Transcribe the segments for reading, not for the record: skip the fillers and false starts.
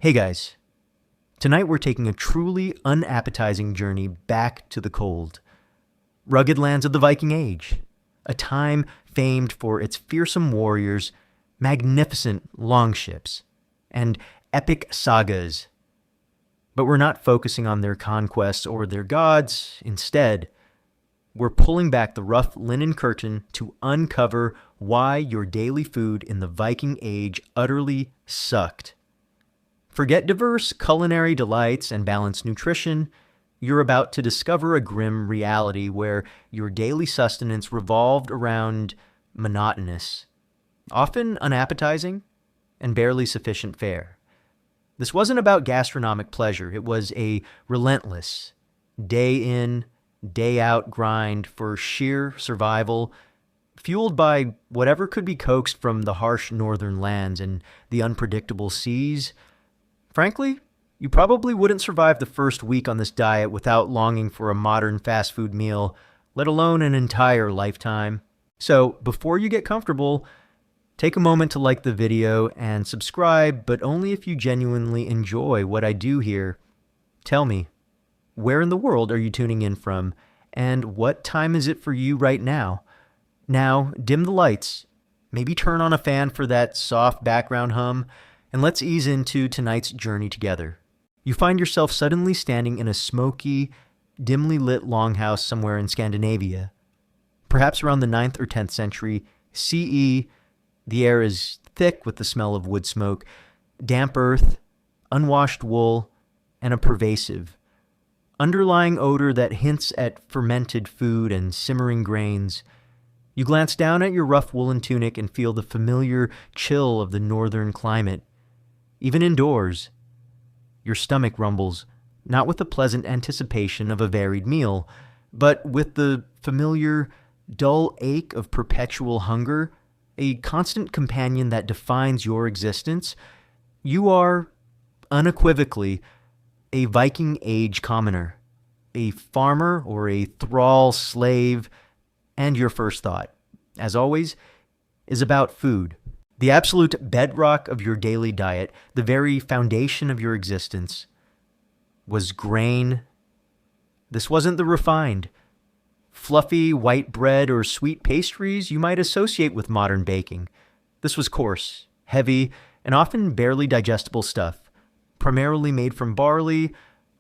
Hey guys, tonight we're taking a truly unappetizing journey back to the cold, rugged lands of the Viking Age, a time famed for its fearsome warriors, magnificent longships, and epic sagas. But we're not focusing on their conquests or their gods. Instead, we're pulling back the rough linen curtain to uncover why your daily food in the Viking Age utterly sucked. Forget diverse culinary delights and balanced nutrition. You're about to discover a grim reality where your daily sustenance revolved around monotonous, often unappetizing, and barely sufficient fare. This wasn't about gastronomic pleasure. It was a relentless, day in, day out grind for sheer survival, fueled by whatever could be coaxed from the harsh northern lands and the unpredictable seas. Frankly, you probably wouldn't survive the first week on this diet without longing for a modern fast food meal, let alone an entire lifetime. So, before you get comfortable, take a moment to like the video and subscribe, but only if you genuinely enjoy what I do here. Tell me, where in the world are you tuning in from, and what time is it for you right now? Now, dim the lights, maybe turn on a fan for that soft background hum, and let's ease into tonight's journey together. You find yourself suddenly standing in a smoky, dimly lit longhouse somewhere in Scandinavia. Perhaps around the 9th or 10th century CE, the air is thick with the smell of wood smoke, damp earth, unwashed wool, and a pervasive, underlying odor that hints at fermented food and simmering grains. You glance down at your rough woolen tunic and feel the familiar chill of the northern climate. Even indoors, your stomach rumbles, not with the pleasant anticipation of a varied meal, but with the familiar, dull ache of perpetual hunger, a constant companion that defines your existence. You are, unequivocally, a Viking Age commoner, a farmer or a thrall slave, and your first thought, as always, is about food. The absolute bedrock of your daily diet, the very foundation of your existence, was grain. This wasn't the refined, fluffy white bread or sweet pastries you might associate with modern baking. This was coarse, heavy, and often barely digestible stuff, primarily made from barley,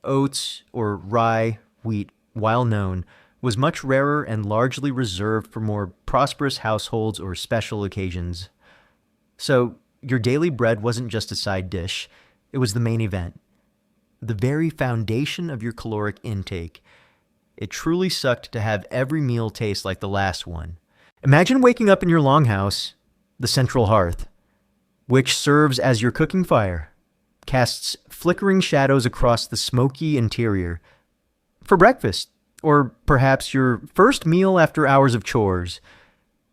oats, or rye. Wheat, while known, was much rarer and largely reserved for more prosperous households or special occasions. So, your daily bread wasn't just a side dish, it was the main event. The very foundation of your caloric intake. It truly sucked to have every meal taste like the last one. Imagine waking up in your longhouse, the central hearth, which serves as your cooking fire, casts flickering shadows across the smoky interior. For breakfast, or perhaps your first meal after hours of chores,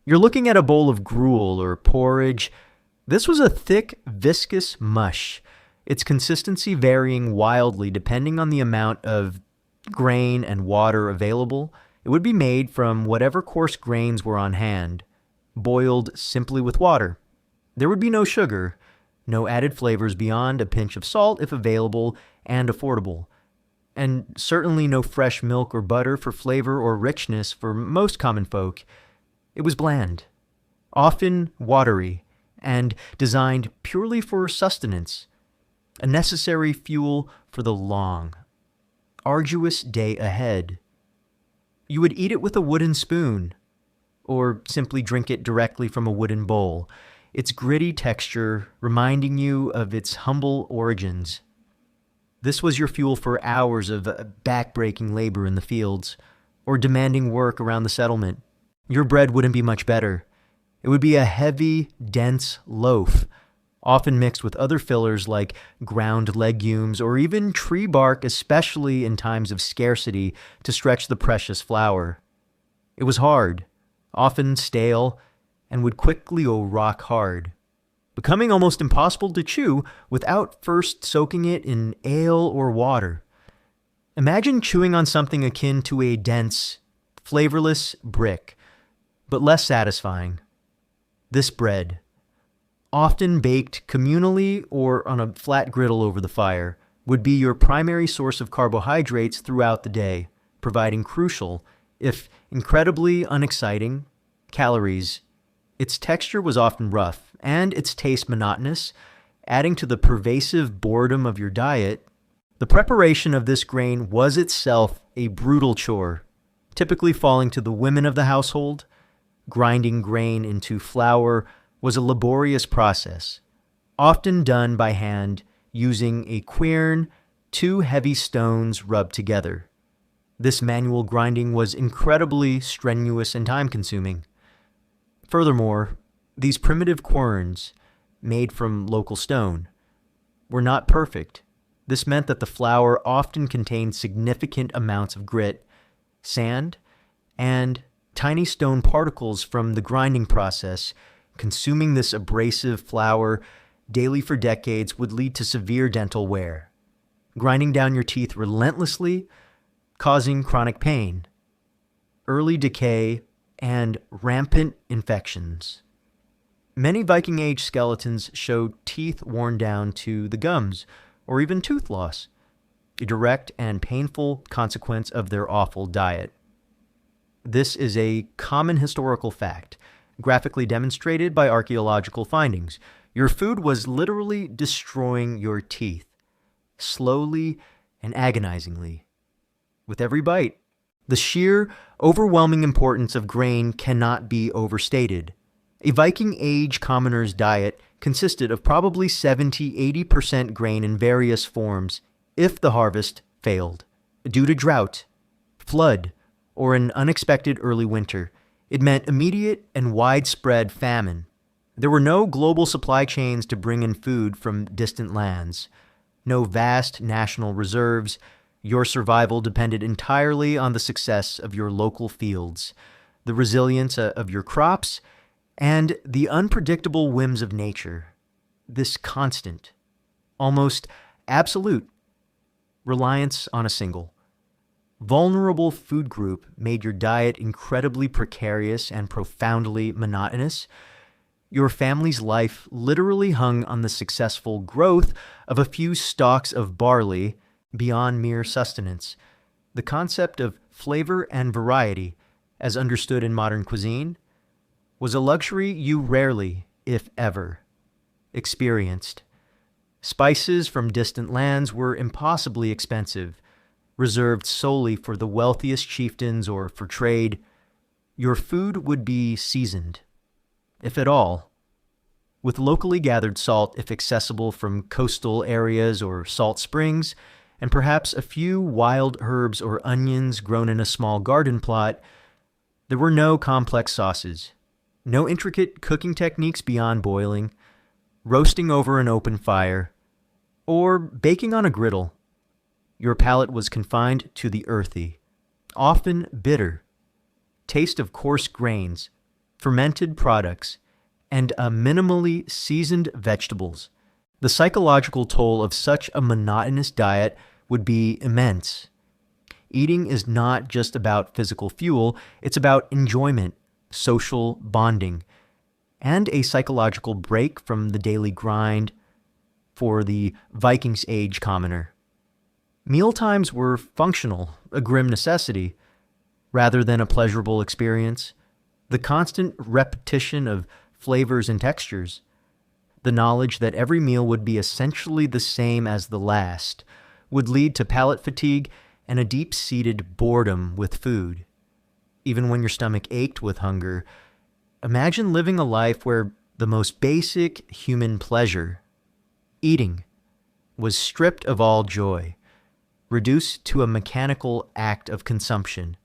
you're looking at a bowl of gruel or porridge. This was a thick, viscous mush, its consistency varying wildly depending on the amount of grain and water available. It would be made from whatever coarse grains were on hand, boiled simply with water. There would be no sugar, no added flavors beyond a pinch of salt if available and affordable, and certainly no fresh milk or butter for flavor or richness for most common folk. It was bland, often watery, and designed purely for sustenance, a necessary fuel for the long, arduous day ahead. You would eat it with a wooden spoon, or simply drink it directly from a wooden bowl, its gritty texture reminding you of its humble origins. This was your fuel for hours of back-breaking labor in the fields, or demanding work around the settlement. Your bread wouldn't be much better. It would be a heavy, dense loaf, often mixed with other fillers like ground legumes or even tree bark, especially in times of scarcity, to stretch the precious flour. It was hard, often stale, and would quickly go rock hard, becoming almost impossible to chew without first soaking it in ale or water. Imagine chewing on something akin to a dense, flavorless brick, but less satisfying. This bread, often baked communally or on a flat griddle over the fire, would be your primary source of carbohydrates throughout the day, providing crucial, if incredibly unexciting, calories. Its texture was often rough, and its taste monotonous, adding to the pervasive boredom of your diet. The preparation of this grain was itself a brutal chore, typically falling to the women of the household. Grinding grain into flour was a laborious process, often done by hand using a quern, two heavy stones rubbed together. This manual grinding was incredibly strenuous and time-consuming. Furthermore, these primitive querns, made from local stone, were not perfect. This meant that the flour often contained significant amounts of grit, sand, and tiny stone particles from the grinding process. Consuming this abrasive flour daily for decades would lead to severe dental wear, grinding down your teeth relentlessly, causing chronic pain, early decay, and rampant infections. Many Viking Age skeletons showed teeth worn down to the gums, or even tooth loss, a direct and painful consequence of their awful diet. This is a common historical fact, graphically demonstrated by archaeological findings. Your food was literally destroying your teeth, slowly and agonizingly, with every bite. The sheer, overwhelming importance of grain cannot be overstated. A Viking Age commoner's diet consisted of probably 70–80% grain in various forms if the harvest failed. Due to drought, flood, or an unexpected early winter, it meant immediate and widespread famine. There were no global supply chains to bring in food from distant lands, no vast national reserves. Your survival depended entirely on the success of your local fields, the resilience of your crops, and the unpredictable whims of nature. This constant, almost absolute, reliance on a single, vulnerable food group made your diet incredibly precarious and profoundly monotonous. Your family's life literally hung on the successful growth of a few stalks of barley beyond mere sustenance. The concept of flavor and variety, as understood in modern cuisine, was a luxury you rarely, if ever, experienced. Spices from distant lands were impossibly expensive, reserved solely for the wealthiest chieftains or for trade. Your food would be seasoned, if at all, with locally gathered salt if accessible from coastal areas or salt springs, and perhaps a few wild herbs or onions grown in a small garden plot. There were no complex sauces, no intricate cooking techniques beyond boiling, roasting over an open fire, or baking on a griddle. Your palate was confined to the earthy, often bitter, taste of coarse grains, fermented products, and a minimally seasoned vegetables. The psychological toll of such a monotonous diet would be immense. Eating is not just about physical fuel, it's about enjoyment, social bonding, and a psychological break from the daily grind for the Viking Age commoner. Mealtimes were functional, a grim necessity, rather than a pleasurable experience. The constant repetition of flavors and textures, the knowledge that every meal would be essentially the same as the last, would lead to palate fatigue and a deep-seated boredom with food. Even when your stomach ached with hunger, imagine living a life where the most basic human pleasure, eating, was stripped of all joy, reduced to a mechanical act of consumption.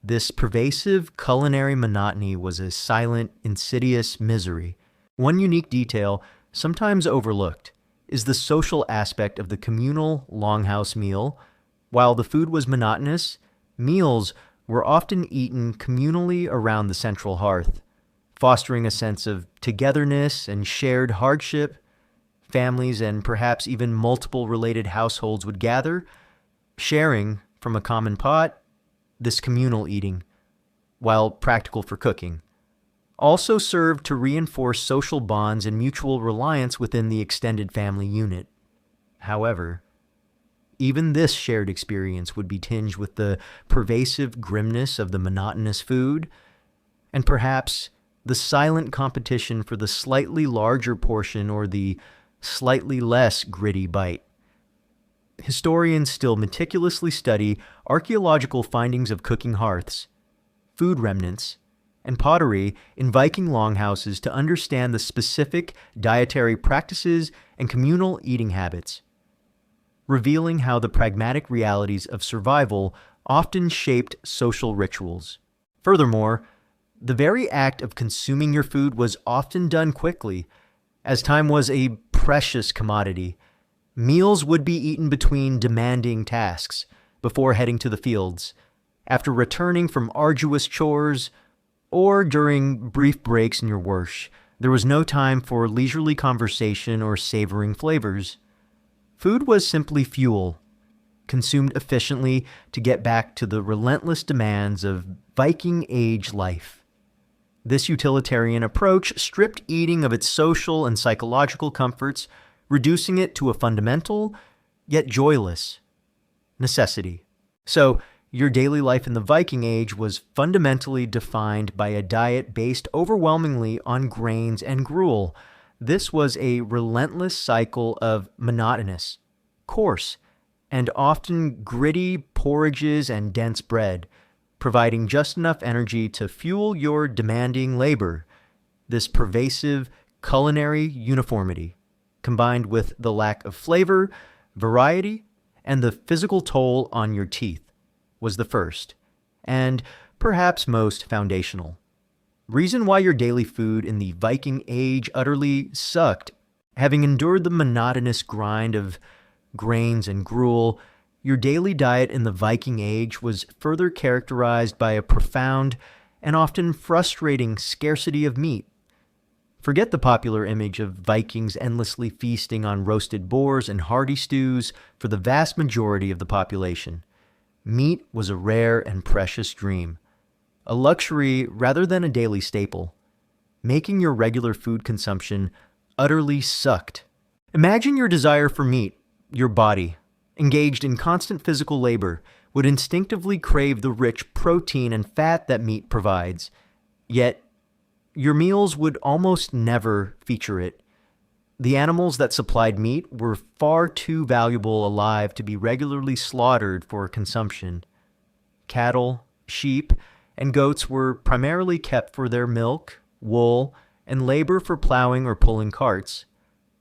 This pervasive culinary monotony was a silent, insidious misery. One unique detail, sometimes overlooked, is the social aspect of the communal longhouse meal. While the food was monotonous, meals were often eaten communally around the central hearth, fostering a sense of togetherness and shared hardship. Families and perhaps even multiple related households would gather, sharing from a common pot. This communal eating, while practical for cooking, also served to reinforce social bonds and mutual reliance within the extended family unit. However, even this shared experience would be tinged with the pervasive grimness of the monotonous food, and perhaps the silent competition for the slightly larger portion or the slightly less gritty bite. Historians still meticulously study archaeological findings of cooking hearths, food remnants, and pottery in Viking longhouses to understand the specific dietary practices and communal eating habits, revealing how the pragmatic realities of survival often shaped social rituals. Furthermore, the very act of consuming your food was often done quickly, as time was a precious commodity. Meals would be eaten between demanding tasks, before heading to the fields, after returning from arduous chores, or during brief breaks in your work. There was no time for leisurely conversation or savoring flavors. Food was simply fuel, consumed efficiently to get back to the relentless demands of Viking Age life. This utilitarian approach stripped eating of its social and psychological comforts, reducing it to a fundamental, yet joyless, necessity. So, your daily life in the Viking Age was fundamentally defined by a diet based overwhelmingly on grains and gruel. This was a relentless cycle of monotonous, coarse, and often gritty porridges and dense bread, providing just enough energy to fuel your demanding labor. This pervasive culinary uniformity, combined with the lack of flavor, variety, and the physical toll on your teeth, was the first, and perhaps most foundational reason why your daily food in the Viking Age utterly sucked. Having endured the monotonous grind of grains and gruel, your daily diet in the Viking Age was further characterized by a profound and often frustrating scarcity of meat. Forget the popular image of Vikings endlessly feasting on roasted boars and hearty stews for the vast majority of the population. Meat was a rare and precious dream, a luxury rather than a daily staple, making your regular food consumption utterly sucked. Imagine your desire for meat. Your body, engaged in constant physical labor, would instinctively crave the rich protein and fat that meat provides, yet your meals would almost never feature it. The animals that supplied meat were far too valuable alive to be regularly slaughtered for consumption. Cattle, sheep, and goats were primarily kept for their milk, wool, and labor for plowing or pulling carts.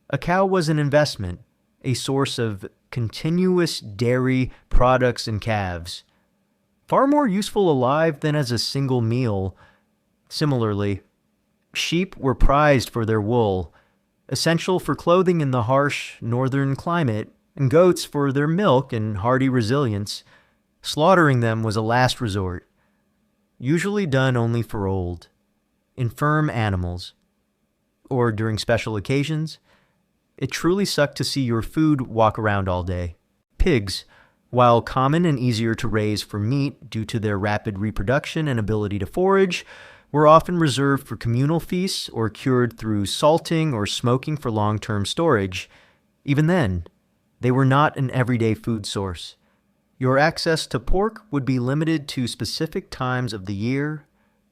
A cow was an investment, a source of continuous dairy products and calves, far more useful alive than as a single meal. Similarly, sheep were prized for their wool, essential for clothing in the harsh northern climate, and goats for their milk and hardy resilience. Slaughtering them was a last resort, usually done only for old, infirm animals, or during special occasions. It truly sucked to see your food walk around all day. Pigs, while common and easier to raise for meat due to their rapid reproduction and ability to forage, were often reserved for communal feasts or cured through salting or smoking for long-term storage. Even then, they were not an everyday food source. Your access to pork would be limited to specific times of the year,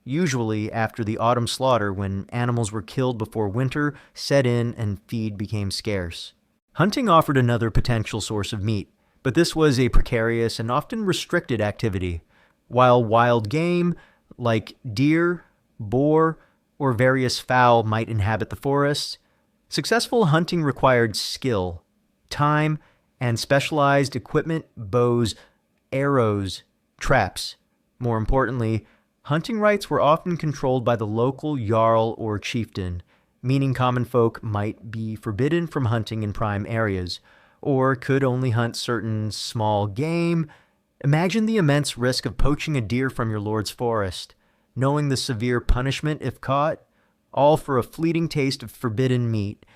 usually after the autumn slaughter when animals were killed before winter set in and feed became scarce. Hunting offered another potential source of meat, but this was a precarious and often restricted activity. While wild game, like deer, boar, or various fowl might inhabit the forests, successful hunting required skill, time, and specialized equipment, bows, arrows, traps. More importantly, hunting rights were often controlled by the local jarl or chieftain, meaning common folk might be forbidden from hunting in prime areas, or could only hunt certain small game. Imagine the immense risk of poaching a deer from your lord's forest, knowing the severe punishment if caught, all for a fleeting taste of forbidden meat.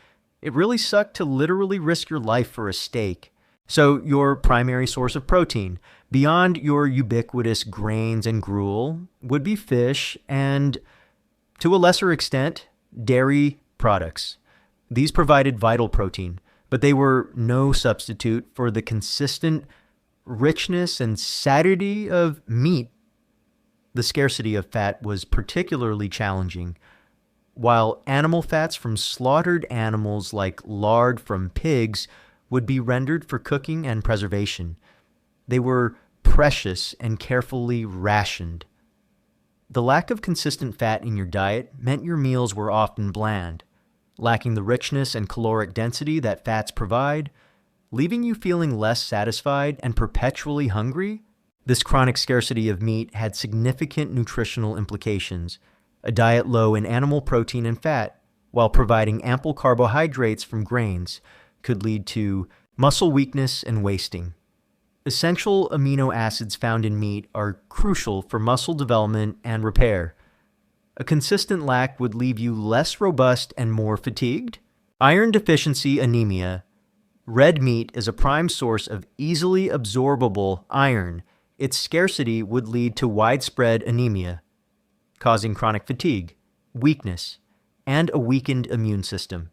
It really sucked to literally risk your life for a steak. So your primary source of protein, beyond your ubiquitous grains and gruel, would be fish and To a lesser extent, dairy products. These provided vital protein, but they were no substitute for the consistent richness and satiety of meat. The scarcity of fat was particularly challenging. While animal fats from slaughtered animals like lard from pigs would be rendered for cooking and preservation, they were precious and carefully rationed. The lack of consistent fat in your diet meant your meals were often bland, lacking the richness and caloric density that fats provide, leaving you feeling less satisfied and perpetually hungry. This chronic scarcity of meat had significant nutritional implications. A diet low in animal protein and fat, while providing ample carbohydrates from grains, could lead to muscle weakness and wasting. Essential amino acids found in meat are crucial for muscle development and repair. A consistent lack would leave you less robust and more fatigued. Iron deficiency anemia. Red meat is a prime source of easily absorbable iron. Its scarcity would lead to widespread anemia, causing chronic fatigue, weakness, and a weakened immune system,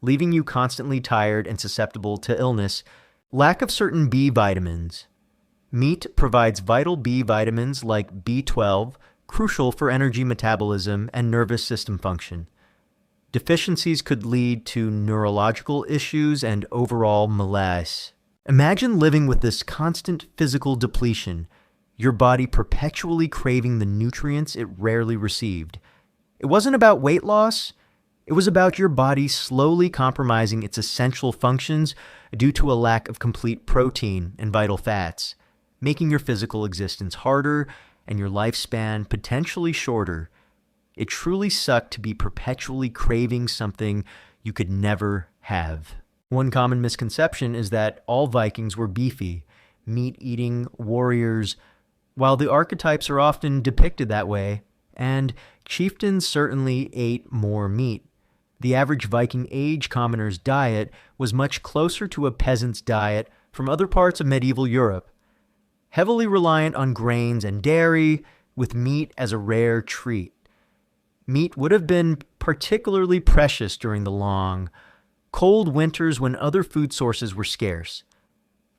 leaving you constantly tired and susceptible to illness. Lack of certain B vitamins. Meat provides vital B vitamins like B12, crucial for energy metabolism and nervous system function. Deficiencies could lead to neurological issues and overall malaise. Imagine living with this constant physical depletion, your body perpetually craving the nutrients it rarely received. It wasn't about weight loss. It was about your body slowly compromising its essential functions due to a lack of complete protein and vital fats, making your physical existence harder and your lifespan potentially shorter. It truly sucked to be perpetually craving something you could never have. One common misconception is that all Vikings were beefy, meat-eating warriors. While the archetypes are often depicted that way, and chieftains certainly ate more meat, the average Viking Age commoner's diet was much closer to a peasant's diet from other parts of medieval Europe, heavily reliant on grains and dairy, with meat as a rare treat. Meat would have been particularly precious during the long, cold winters when other food sources were scarce.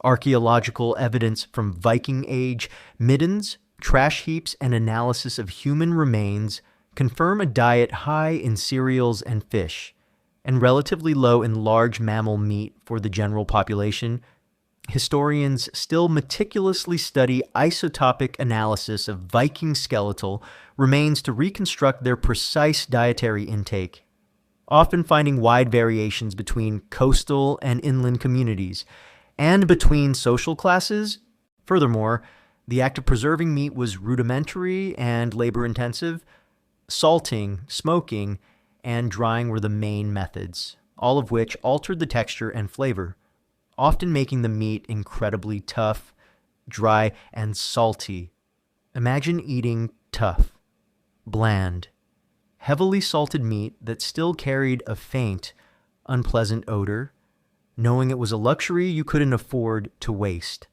Archaeological evidence from Viking Age middens, trash heaps, and analysis of human remains confirm a diet high in cereals and fish, and relatively low in large mammal meat for the general population. Historians still meticulously study isotopic analysis of Viking skeletal remains to reconstruct their precise dietary intake, often finding wide variations between coastal and inland communities, and between social classes. Furthermore, the act of preserving meat was rudimentary and labor-intensive. Salting, smoking, and drying were the main methods, all of which altered the texture and flavor, often making the meat incredibly tough, dry, and salty. Imagine eating tough, bland, heavily salted meat that still carried a faint, unpleasant odor, knowing it was a luxury you couldn't afford to waste.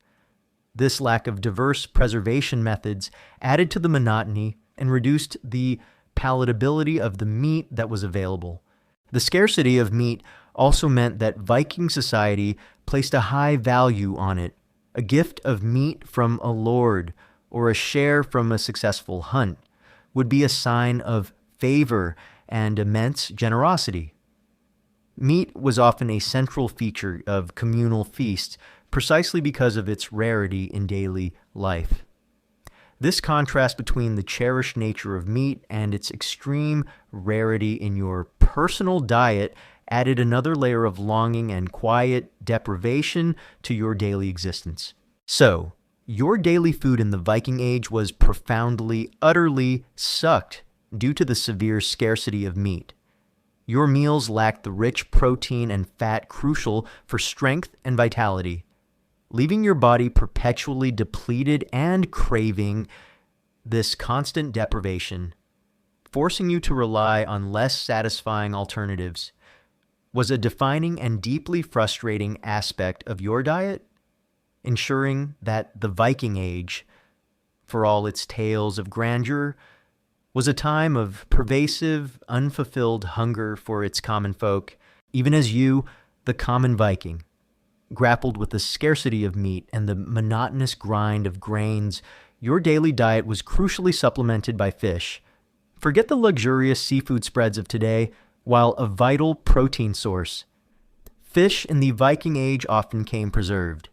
This lack of diverse preservation methods added to the monotony and reduced the palatability of the meat that was available. The scarcity of meat also meant that Viking society placed a high value on it. A gift of meat from a lord or a share from a successful hunt would be a sign of favor and immense generosity. Meat was often a central feature of communal feasts precisely because of its rarity in daily life. This contrast between the cherished nature of meat and its extreme rarity in your personal diet added another layer of longing and quiet deprivation to your daily existence. So, your daily food in the Viking Age was profoundly, utterly sucked due to the severe scarcity of meat. Your meals lacked the rich protein and fat crucial for strength and vitality, leaving your body perpetually depleted and craving this constant deprivation, forcing you to rely on less satisfying alternatives. Was a defining and deeply frustrating aspect of your diet, ensuring that the Viking Age, for all its tales of grandeur, was a time of pervasive, unfulfilled hunger for its common folk, even as you, the common Viking, grappled with the scarcity of meat and the monotonous grind of grains. Your daily diet was crucially supplemented by fish. Forget the luxurious seafood spreads of today, while a vital protein source. Fish in the Viking Age often came preserved,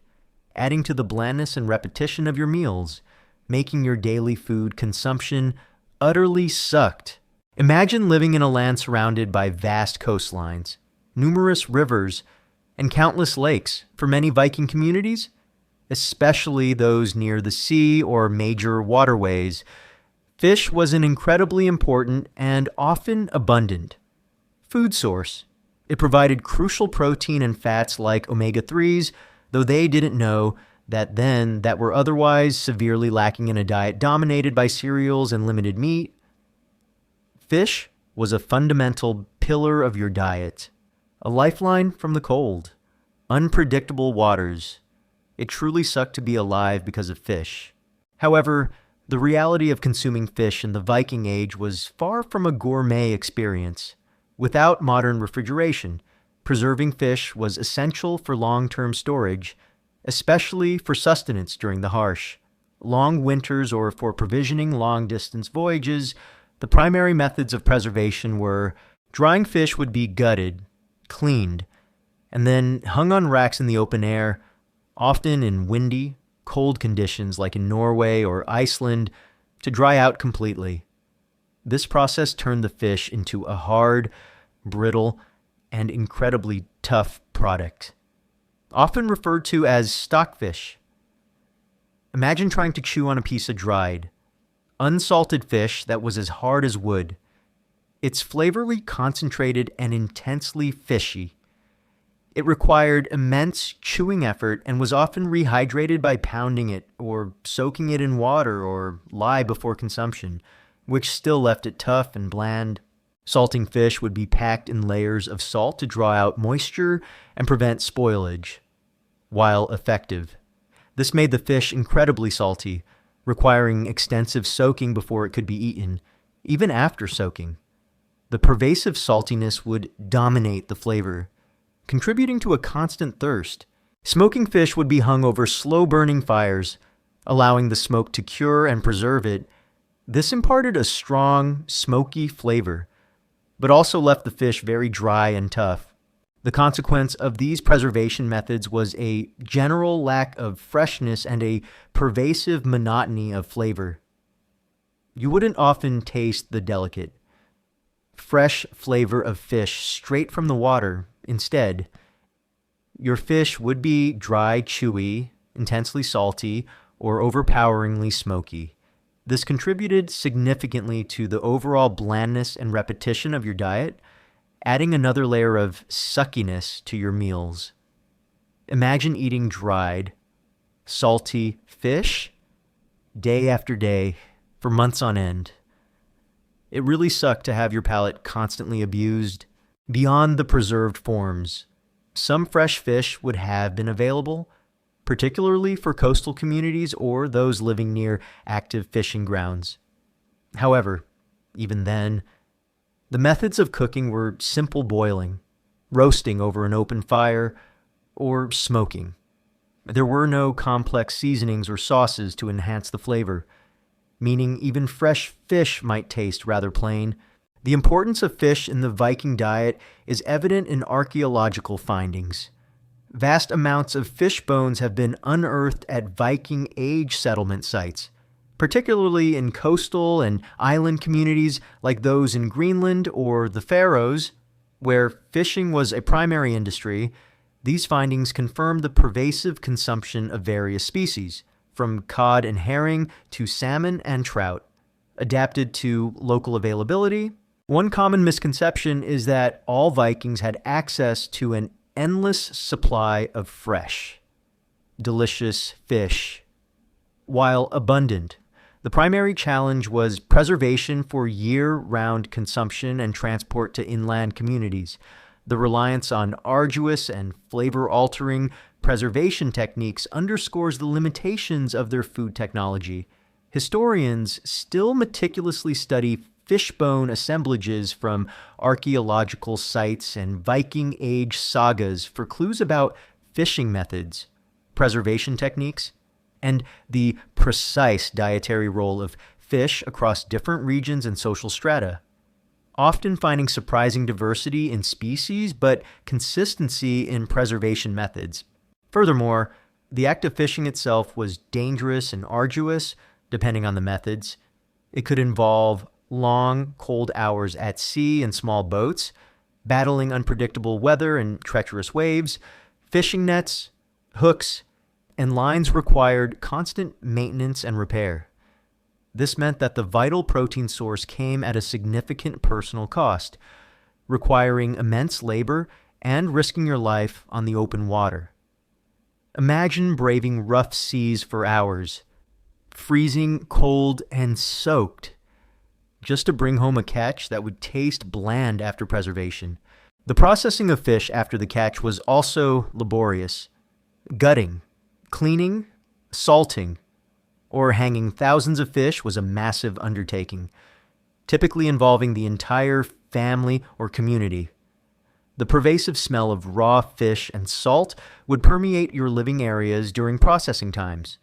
adding to the blandness and repetition of your meals, making your daily food consumption utterly sucked. Imagine living in a land surrounded by vast coastlines, numerous rivers, and countless lakes. For many Viking communities, especially those near the sea or major waterways, fish was an incredibly important and often abundant food source. It provided crucial protein and fats like omega-3s, though they didn't know that then that were otherwise severely lacking in a diet dominated by cereals and limited meat. Fish was a fundamental pillar of your diet, a lifeline from the cold, unpredictable waters. It truly sucked to be alive because of fish. However, the reality of consuming fish in the Viking Age was far from a gourmet experience. Without modern refrigeration, preserving fish was essential for long-term storage, especially for sustenance during the harsh, long winters or for provisioning long-distance voyages. The primary methods of preservation were drying fish would be gutted, cleaned, and then hung on racks in the open air, often in windy, cold conditions like in Norway or Iceland, to dry out completely. This process turned the fish into a hard, brittle, and incredibly tough product, often referred to as stockfish. Imagine trying to chew on a piece of dried, unsalted fish that was as hard as wood. It's flavorfully concentrated and intensely fishy. It required immense chewing effort and was often rehydrated by pounding it or soaking it in water or lye before consumption, which still left it tough and bland. Salting fish would be packed in layers of salt to draw out moisture and prevent spoilage. While effective, this made the fish incredibly salty, requiring extensive soaking before it could be eaten. Even after soaking, the pervasive saltiness would dominate the flavor, contributing to a constant thirst. Smoking fish would be hung over slow-burning fires, allowing the smoke to cure and preserve it. This imparted a strong, smoky flavor, but also left the fish very dry and tough. The consequence of these preservation methods was a general lack of freshness and a pervasive monotony of flavor. You wouldn't often taste the delicate, fresh flavor of fish straight from the water. Instead, your fish would be dry, chewy, intensely salty, or overpoweringly smoky. This contributed significantly to the overall blandness and repetition of your diet, adding another layer of suckiness to your meals. Imagine eating dried, salty fish day after day for months on end. It really sucked to have your palate constantly abused beyond the preserved forms. Some fresh fish would have been available, particularly for coastal communities or those living near active fishing grounds. However, even then, the methods of cooking were simple boiling, roasting over an open fire, or smoking. There were no complex seasonings or sauces to enhance the flavor, meaning even fresh fish might taste rather plain. The importance of fish in the Viking diet is evident in archaeological findings. Vast amounts of fish bones have been unearthed at Viking Age settlement sites, particularly in coastal and island communities like those in Greenland or the Faroes, where fishing was a primary industry. These findings confirm the pervasive consumption of various species, from cod and herring to salmon and trout, adapted to local availability. One common misconception is that all Vikings had access to an endless supply of fresh, delicious fish. While abundant, the primary challenge was preservation for year-round consumption and transport to inland communities. The reliance on arduous and flavor-altering preservation techniques underscores the limitations of their food technology. Historians still meticulously study fishbone assemblages from archaeological sites and Viking Age sagas for clues about fishing methods, preservation techniques, and the precise dietary role of fish across different regions and social strata, often finding surprising diversity in species but consistency in preservation methods. Furthermore, the act of fishing itself was dangerous and arduous, depending on the methods. It could involve long, cold hours at sea in small boats, battling unpredictable weather and treacherous waves. Fishing nets, hooks, and lines required constant maintenance and repair. This meant that the vital protein source came at a significant personal cost, requiring immense labor and risking your life on the open water. Imagine braving rough seas for hours, freezing cold and soaked, just to bring home a catch that would taste bland after preservation. The processing of fish after the catch was also laborious. Gutting, cleaning, salting, or hanging thousands of fish was a massive undertaking, typically involving the entire family or community. The pervasive smell of raw fish and salt would permeate your living areas during processing times,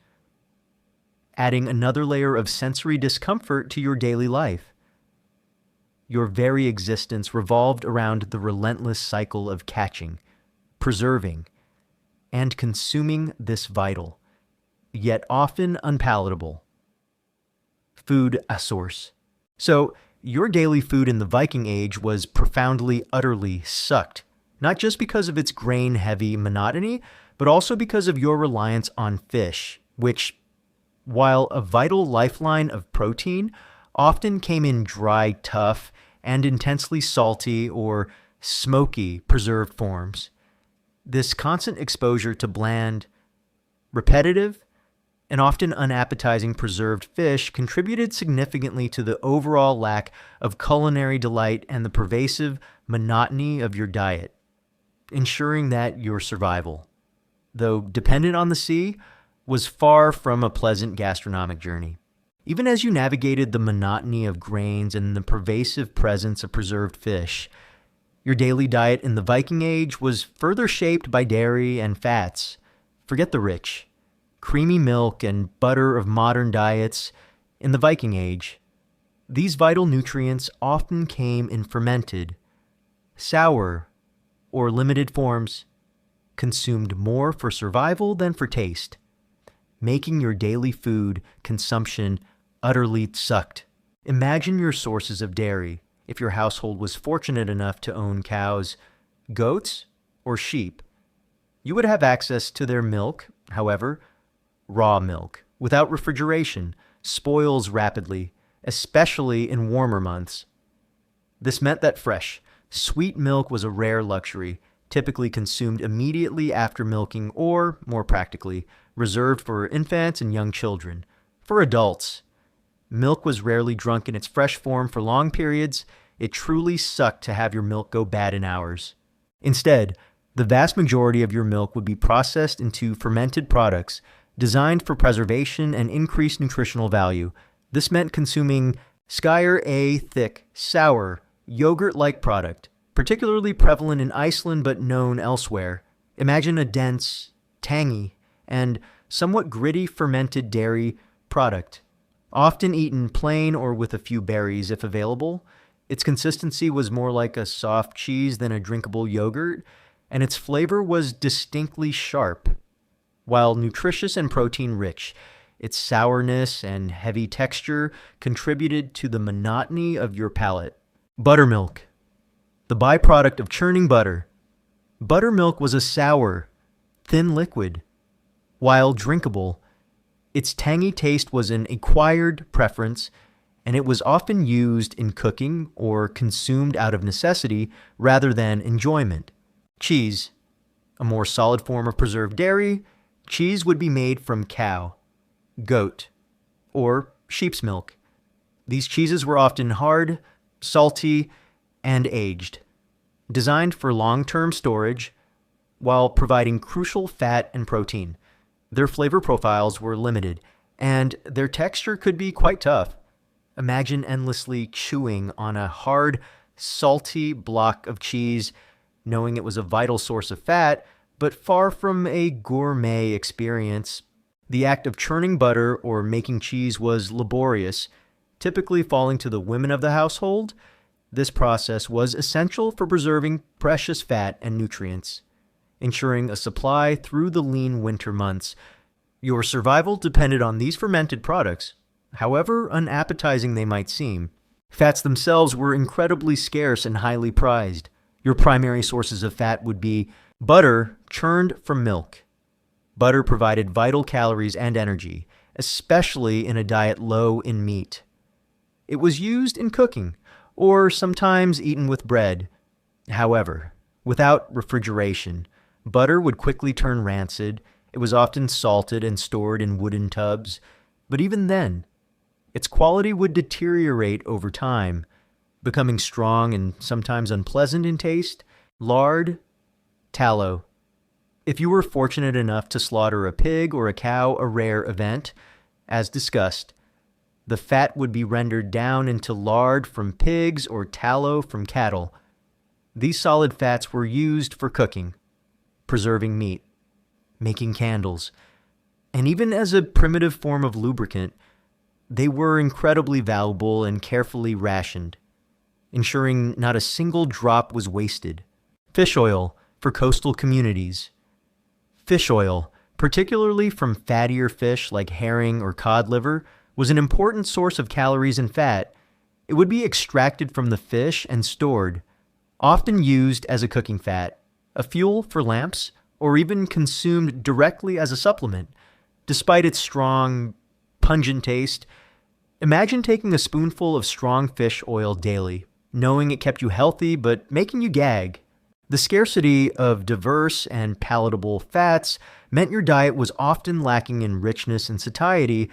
adding another layer of sensory discomfort to your daily life. Your very existence revolved around the relentless cycle of catching, preserving, and consuming this vital, yet often unpalatable, food source. So, your daily food in the Viking Age was profoundly, utterly sucked, not just because of its grain-heavy monotony, but also because of your reliance on fish, which, while a vital lifeline of protein, often came in dry, tough, and intensely salty or smoky preserved forms. This constant exposure to bland, repetitive, and often unappetizing preserved fish contributed significantly to the overall lack of culinary delight and the pervasive monotony of your diet, ensuring that your survival, though dependent on the sea, was far from a pleasant gastronomic journey. Even as you navigated the monotony of grains and the pervasive presence of preserved fish, your daily diet in the Viking Age was further shaped by dairy and fats. Forget the rich, creamy milk and butter of modern diets. In the Viking Age, these vital nutrients often came in fermented, sour, or limited forms, consumed more for survival than for taste, making your daily food consumption utterly sucked. Imagine your sources of dairy if your household was fortunate enough to own cows, goats, or sheep. You would have access to their milk, however. Raw milk, without refrigeration, spoils rapidly, especially in warmer months. This meant that fresh, sweet milk was a rare luxury, typically consumed immediately after milking or, more practically, reserved for infants and young children. For adults, milk was rarely drunk in its fresh form for long periods. It truly sucked to have your milk go bad in hours. Instead, the vast majority of your milk would be processed into fermented products designed for preservation and increased nutritional value. This meant consuming Skyr A thick, sour, yogurt-like product, particularly prevalent in Iceland but known elsewhere. Imagine a dense, tangy, and somewhat gritty fermented dairy product, often eaten plain or with a few berries if available. Its consistency was more like a soft cheese than a drinkable yogurt, and its flavor was distinctly sharp. While nutritious and protein-rich, its sourness and heavy texture contributed to the monotony of your palate. Buttermilk, the byproduct of churning butter. Buttermilk was a sour, thin liquid. While drinkable, its tangy taste was an acquired preference, and it was often used in cooking or consumed out of necessity rather than enjoyment. Cheese, a more solid form of preserved dairy. Cheese would be made from cow, goat, or sheep's milk. These cheeses were often hard, salty, and aged, designed for long-term storage while providing crucial fat and protein. Their flavor profiles were limited, and their texture could be quite tough. Imagine endlessly chewing on a hard, salty block of cheese, knowing it was a vital source of fat, but far from a gourmet experience. The act of churning butter or making cheese was laborious, typically falling to the women of the household. This process was essential for preserving precious fat and nutrients, ensuring a supply through the lean winter months. Your survival depended on these fermented products, however unappetizing they might seem. Fats themselves were incredibly scarce and highly prized. Your primary sources of fat would be butter churned from milk. Butter provided vital calories and energy, especially in a diet low in meat. It was used in cooking, or sometimes eaten with bread. However, without refrigeration, butter would quickly turn rancid. It was often salted and stored in wooden tubs, but even then, its quality would deteriorate over time, becoming strong and sometimes unpleasant in taste. Lard, tallow. If you were fortunate enough to slaughter a pig or a cow, a rare event, as discussed, the fat would be rendered down into lard from pigs or tallow from cattle. These solid fats were used for cooking, preserving meat, making candles, and even as a primitive form of lubricant. They were incredibly valuable and carefully rationed, ensuring not a single drop was wasted. Fish oil for coastal communities. Fish oil, particularly from fattier fish like herring or cod liver, was an important source of calories and fat. It would be extracted from the fish and stored, often used as a cooking fat, a fuel for lamps, or even consumed directly as a supplement. Despite its strong, pungent taste, imagine taking a spoonful of strong fish oil daily, knowing it kept you healthy but making you gag. The scarcity of diverse and palatable fats meant your diet was often lacking in richness and satiety.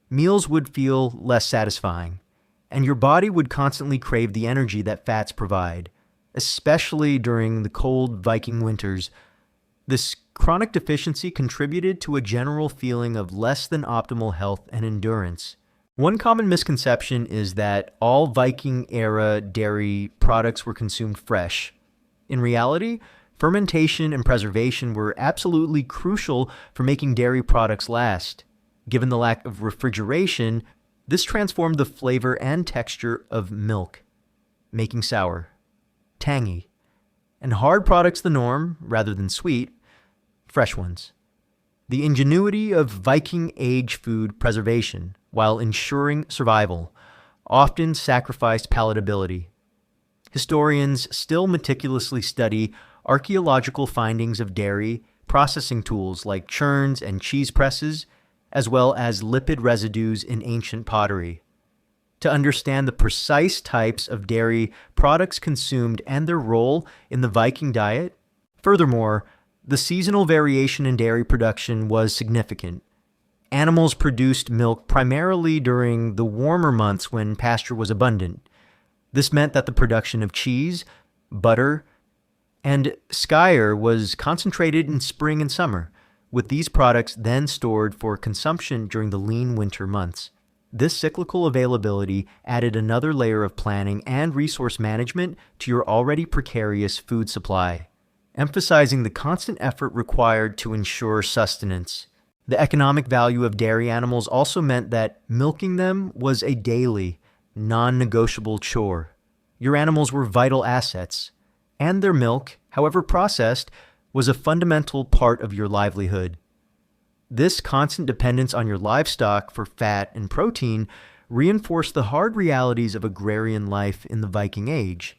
Meals would feel less satisfying, and your body would constantly crave the energy that fats provide, especially during the cold Viking winters. This chronic deficiency contributed to a general feeling of less than optimal health and endurance. One common misconception is that all Viking-era dairy products were consumed fresh. In reality, fermentation and preservation were absolutely crucial for making dairy products last. Given the lack of refrigeration, this transformed the flavor and texture of milk, making sour, tangy, and hard products the norm rather than sweet, fresh ones. The ingenuity of Viking Age food preservation, while ensuring survival, often sacrificed palatability. Historians still meticulously study archaeological findings of dairy, processing tools like churns and cheese presses, as well as lipid residues in ancient pottery, to understand the precise types of dairy products consumed and their role in the Viking diet. Furthermore, the seasonal variation in dairy production was significant. Animals produced milk primarily during the warmer months when pasture was abundant. This meant that the production of cheese, butter, and skyr was concentrated in spring and summer, with these products then stored for consumption during the lean winter months. This cyclical availability added another layer of planning and resource management to your already precarious food supply, emphasizing the constant effort required to ensure sustenance. The economic value of dairy animals also meant that milking them was a daily, non-negotiable chore. Your animals were vital assets, and their milk, however processed, was a fundamental part of your livelihood. This constant dependence on your livestock for fat and protein reinforced the hard realities of agrarian life in the Viking Age,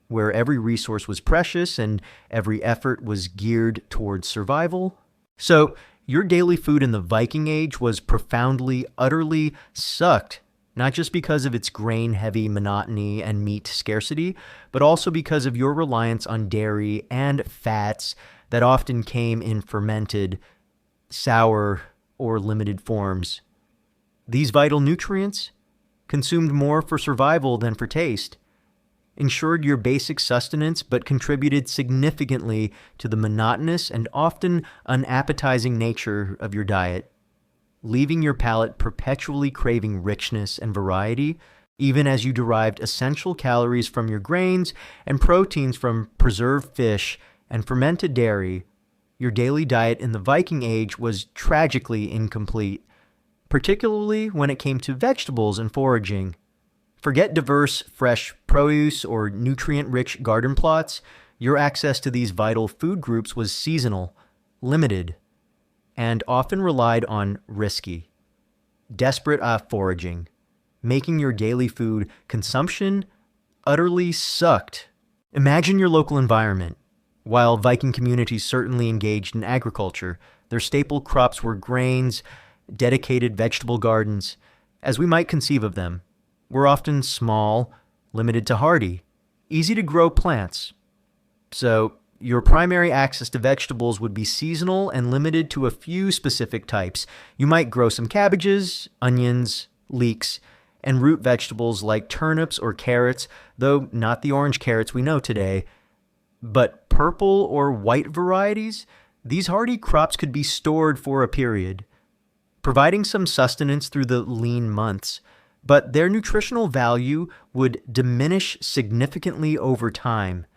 where every resource was precious and every effort was geared towards survival. So, your daily food in the Viking Age was profoundly, utterly sucked, not just because of its grain-heavy monotony and meat scarcity, but also because of your reliance on dairy and fats that often came in fermented, sour, or limited forms. These vital nutrients, consumed more for survival than for taste, ensured your basic sustenance but contributed significantly to the monotonous and often unappetizing nature of your diet. leaving your palate perpetually craving richness and variety, even as you derived essential calories from your grains and proteins from preserved fish and fermented dairy. Your daily diet in the Viking Age was tragically incomplete, particularly when it came to vegetables and foraging. Forget diverse, fresh produce or nutrient-rich garden plots. Your access to these vital food groups was seasonal, limited, and often relied on risky, desperate foraging, making your daily food consumption utterly sucked. Imagine your local environment. While Viking communities certainly engaged in agriculture, their staple crops were grains, dedicated vegetable gardens, as we might conceive of them, were often small, limited to hardy, easy-to-grow plants. So, your primary access to vegetables would be seasonal and limited to a few specific types. You might grow some cabbages, onions, leeks, and root vegetables like turnips or carrots, though not the orange carrots we know today. But purple or white varieties, these hardy crops could be stored for a period, providing some sustenance through the lean months, but their nutritional value would diminish significantly over time.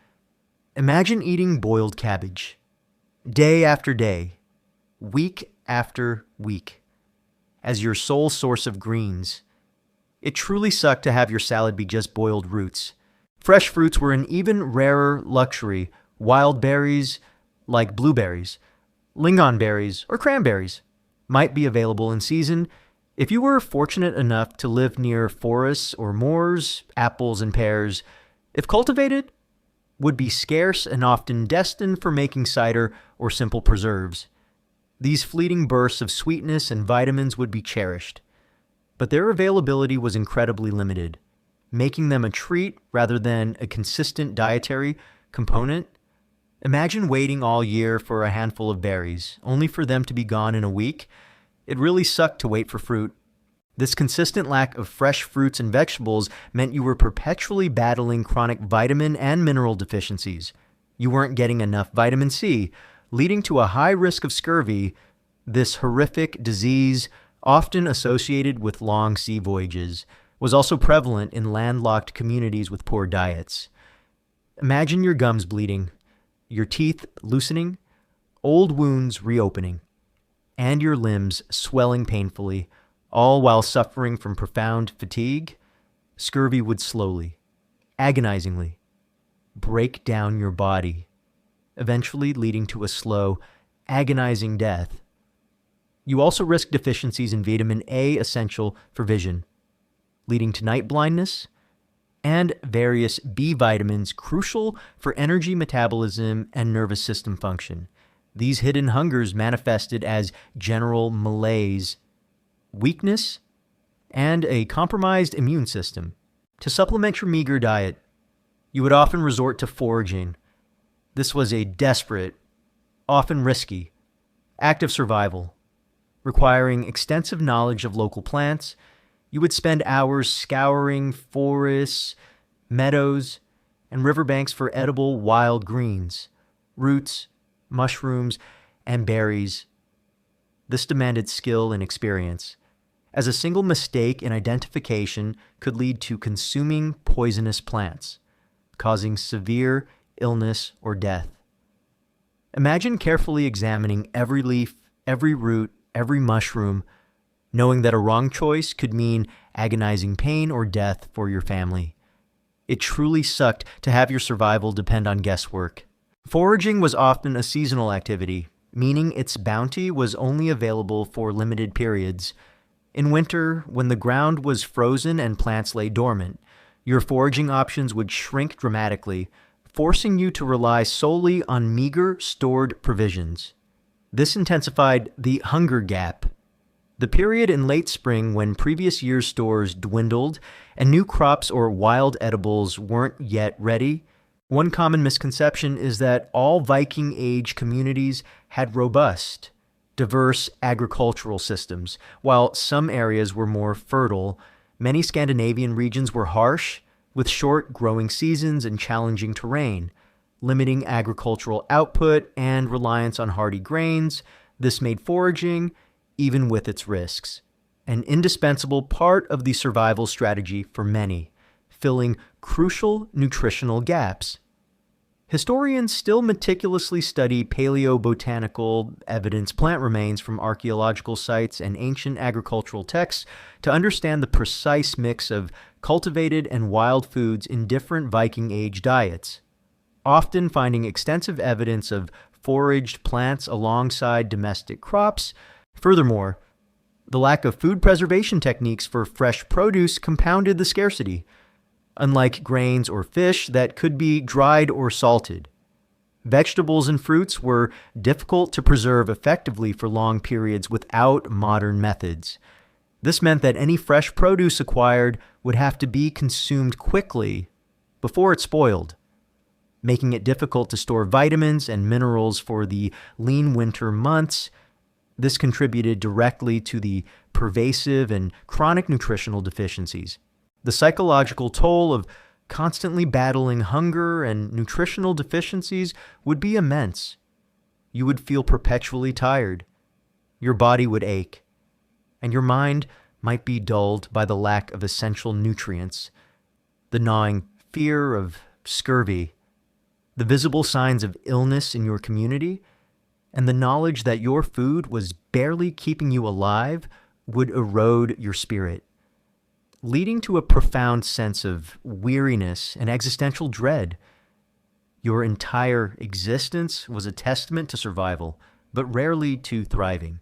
Imagine eating boiled cabbage, day after day, week after week, as your sole source of greens. It truly sucked to have your salad be just boiled roots. Fresh fruits were an even rarer luxury. Wild berries, like blueberries, lingonberries, or cranberries, might be available in season. If you were fortunate enough to live near forests or moors, apples and pears, if cultivated, would be scarce and often destined for making cider or simple preserves. These fleeting bursts of sweetness and vitamins would be cherished, but their availability was incredibly limited, making them a treat rather than a consistent dietary component. Imagine waiting all year for a handful of berries, only for them to be gone in a week. It really sucked to wait for fruit. This consistent lack of fresh fruits and vegetables meant you were perpetually battling chronic vitamin and mineral deficiencies. You weren't getting enough vitamin C, leading to a high risk of scurvy, this horrific disease, often associated with long sea voyages, was also prevalent in landlocked communities with poor diets. Imagine your gums bleeding, your teeth loosening, old wounds reopening, and your limbs swelling painfully, all while suffering from profound fatigue. Scurvy would slowly, agonizingly, break down your body, eventually leading to a slow, agonizing death. You also risk deficiencies in vitamin A essential for vision, leading to night blindness, and various B vitamins crucial for energy metabolism and nervous system function. These hidden hungers manifested as general malaise, weakness, and a compromised immune system. To supplement your meager diet, you would often resort to foraging. This was a desperate, often risky, act of survival, requiring extensive knowledge of local plants. You would spend hours scouring forests, meadows, and riverbanks for edible wild greens, roots, mushrooms, and berries. This demanded skill and experience, as a single mistake in identification could lead to consuming poisonous plants, causing severe illness or death. Imagine carefully examining every leaf, every root, every mushroom, knowing that a wrong choice could mean agonizing pain or death for your family. It truly sucked to have your survival depend on guesswork. Foraging was often a seasonal activity, meaning its bounty was only available for limited periods. In winter, when the ground was frozen and plants lay dormant, your foraging options would shrink dramatically, forcing you to rely solely on meager stored provisions. This intensified the hunger gap, the period in late spring when previous year's stores dwindled and new crops or wild edibles weren't yet ready. One common misconception is that all Viking Age communities had robust, diverse agricultural systems. While some areas were more fertile, many Scandinavian regions were harsh, with short growing seasons and challenging terrain, limiting agricultural output and reliance on hardy grains. This made foraging, even with its risks. An indispensable part of the survival strategy for many, filling crucial nutritional gaps. Historians still meticulously study paleobotanical evidence, plant remains from archaeological sites, and ancient agricultural texts to understand the precise mix of cultivated and wild foods in different Viking Age diets, often finding extensive evidence of foraged plants alongside domestic crops. Furthermore, the lack of food preservation techniques for fresh produce compounded the scarcity, unlike grains or fish that could be dried or salted. Vegetables and fruits were difficult to preserve effectively for long periods without modern methods. This meant that any fresh produce acquired would have to be consumed quickly before it spoiled, making it difficult to store vitamins and minerals for the lean winter months. This contributed directly to the pervasive and chronic nutritional deficiencies. The psychological toll of constantly battling hunger and nutritional deficiencies would be immense. You would feel perpetually tired. Your body would ache, and your mind might be dulled by the lack of essential nutrients, the gnawing fear of scurvy, the visible signs of illness in your community, and the knowledge that your food was barely keeping you alive would erode your spirit, leading to a profound sense of weariness and existential dread. Your entire existence was a testament to survival, but rarely to thriving.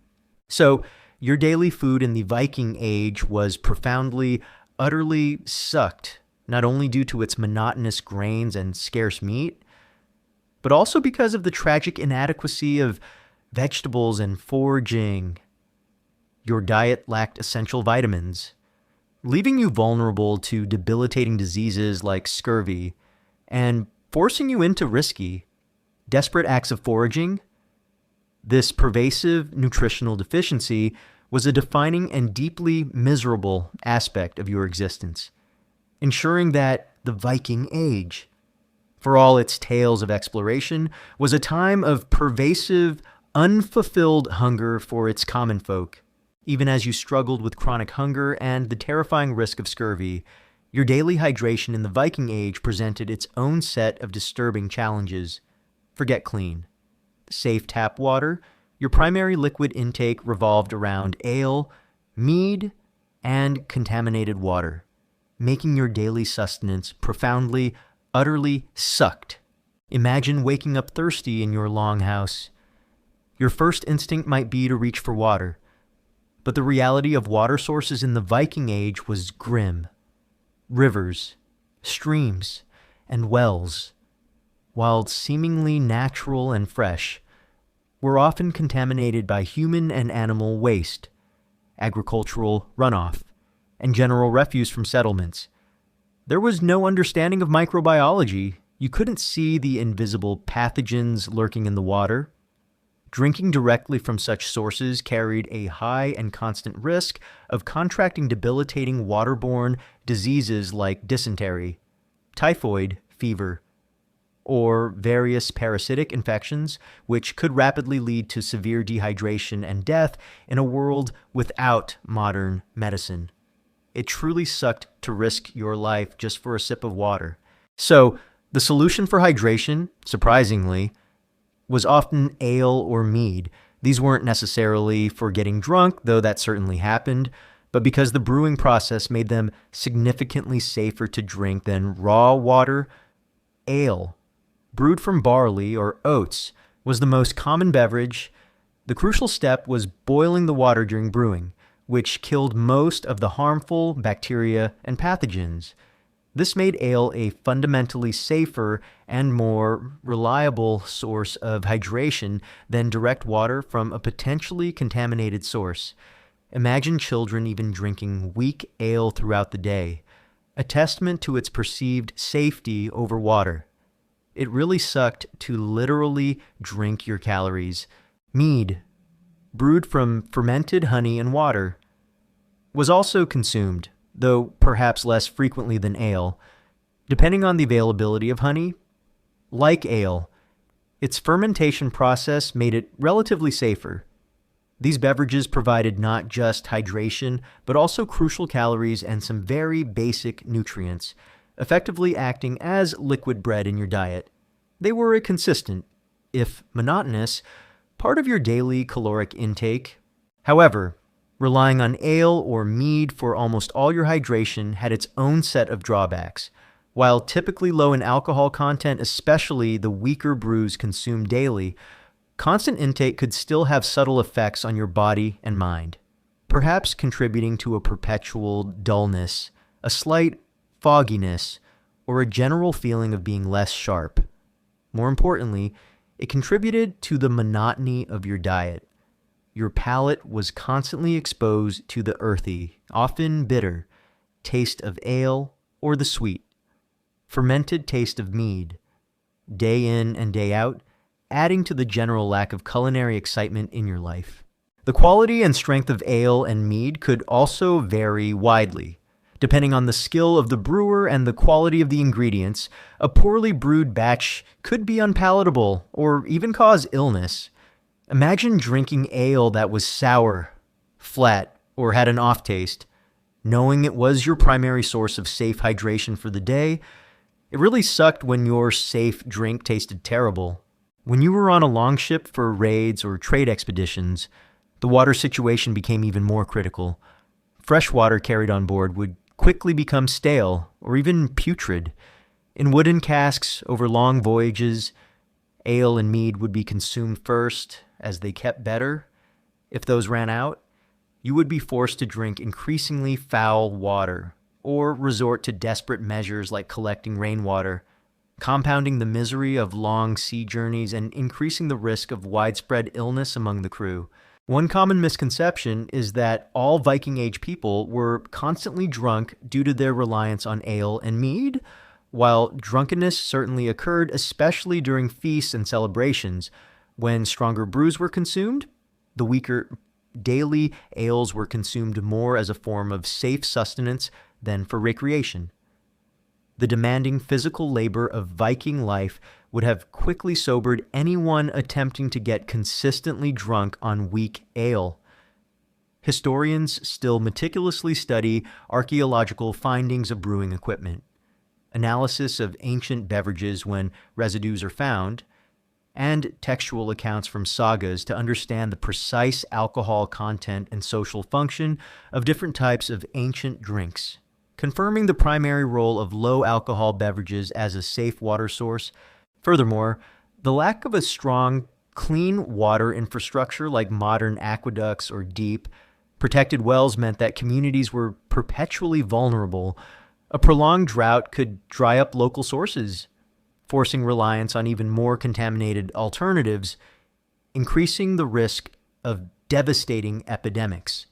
So, your daily food in the Viking Age was profoundly, utterly sucked, not only due to its monotonous grains and scarce meat, but also because of the tragic inadequacy of vegetables and foraging. Your diet lacked essential vitamins, leaving you vulnerable to debilitating diseases like scurvy and forcing you into risky, desperate acts of foraging. This pervasive nutritional deficiency was a defining and deeply miserable aspect of your existence, ensuring that the Viking Age, for all its tales of exploration, was a time of pervasive, unfulfilled hunger for its common folk. Even as you struggled with chronic hunger and the terrifying risk of scurvy, your daily hydration in the Viking Age presented its own set of disturbing challenges. Forget clean, safe tap water. Your primary liquid intake revolved around ale, mead, and contaminated water, making your daily sustenance profoundly, utterly sucked. Imagine waking up thirsty in your longhouse. Your first instinct might be to reach for water, but the reality of water sources in the Viking Age was grim. Rivers, streams, and wells, while seemingly natural and fresh, were often contaminated by human and animal waste, agricultural runoff, and general refuse from settlements. There was no understanding of microbiology. You couldn't see the invisible pathogens lurking in the water. Drinking directly from such sources carried a high and constant risk of contracting debilitating waterborne diseases like dysentery, typhoid fever, or various parasitic infections, which could rapidly lead to severe dehydration and death in a world without modern medicine. It truly sucked to risk your life just for a sip of water. So, the solution for hydration, surprisingly, was often ale or mead. These weren't necessarily for getting drunk, though that certainly happened, but because the brewing process made them significantly safer to drink than raw water. Ale, brewed from barley or oats, was the most common beverage. The crucial step was boiling the water during brewing, which killed most of the harmful bacteria and pathogens. This made ale a fundamentally safer and more reliable source of hydration than direct water from a potentially contaminated source. Imagine children even drinking weak ale throughout the day, a testament to its perceived safety over water. It really sucked to literally drink your calories. Mead, brewed from fermented honey and water, was also consumed, though perhaps less frequently than ale. Depending on the availability of honey, like ale, its fermentation process made it relatively safer. These beverages provided not just hydration, but also crucial calories and some very basic nutrients, effectively acting as liquid bread in your diet. They were a consistent, if monotonous, part of your daily caloric intake. However, relying on ale or mead for almost all your hydration had its own set of drawbacks. While typically low in alcohol content, especially the weaker brews consumed daily, constant intake could still have subtle effects on your body and mind, perhaps contributing to a perpetual dullness, a slight fogginess, or a general feeling of being less sharp. More importantly, it contributed to the monotony of your diet. Your palate was constantly exposed to the earthy, often bitter, taste of ale or the sweet, fermented taste of mead, day in and day out, adding to the general lack of culinary excitement in your life. The quality and strength of ale and mead could also vary widely. Depending on the skill of the brewer and the quality of the ingredients, a poorly brewed batch could be unpalatable or even cause illness. Imagine drinking ale that was sour, flat, or had an off taste. Knowing it was your primary source of safe hydration for the day, it really sucked when your safe drink tasted terrible. When you were on a longship for raids or trade expeditions, the water situation became even more critical. Fresh water carried on board would quickly become stale or even putrid. In wooden casks over long voyages, ale and mead would be consumed first as they kept better. If those ran out, you would be forced to drink increasingly foul water or resort to desperate measures like collecting rainwater, compounding the misery of long sea journeys and increasing the risk of widespread illness among the crew. One common misconception is that all Viking Age people were constantly drunk due to their reliance on ale and mead. While drunkenness certainly occurred, especially during feasts and celebrations, when stronger brews were consumed, the weaker daily ales were consumed more as a form of safe sustenance than for recreation. The demanding physical labor of Viking life would have quickly sobered anyone attempting to get consistently drunk on weak ale. Historians still meticulously study archaeological findings of brewing equipment, analysis of ancient beverages when residues are found, and textual accounts from sagas to understand the precise alcohol content and social function of different types of ancient drinks, confirming the primary role of low-alcohol beverages as a safe water source. Furthermore, the lack of a strong, clean water infrastructure like modern aqueducts or deep, protected wells meant that communities were perpetually vulnerable. A prolonged drought could dry up local sources, forcing reliance on even more contaminated alternatives, increasing the risk of devastating epidemics.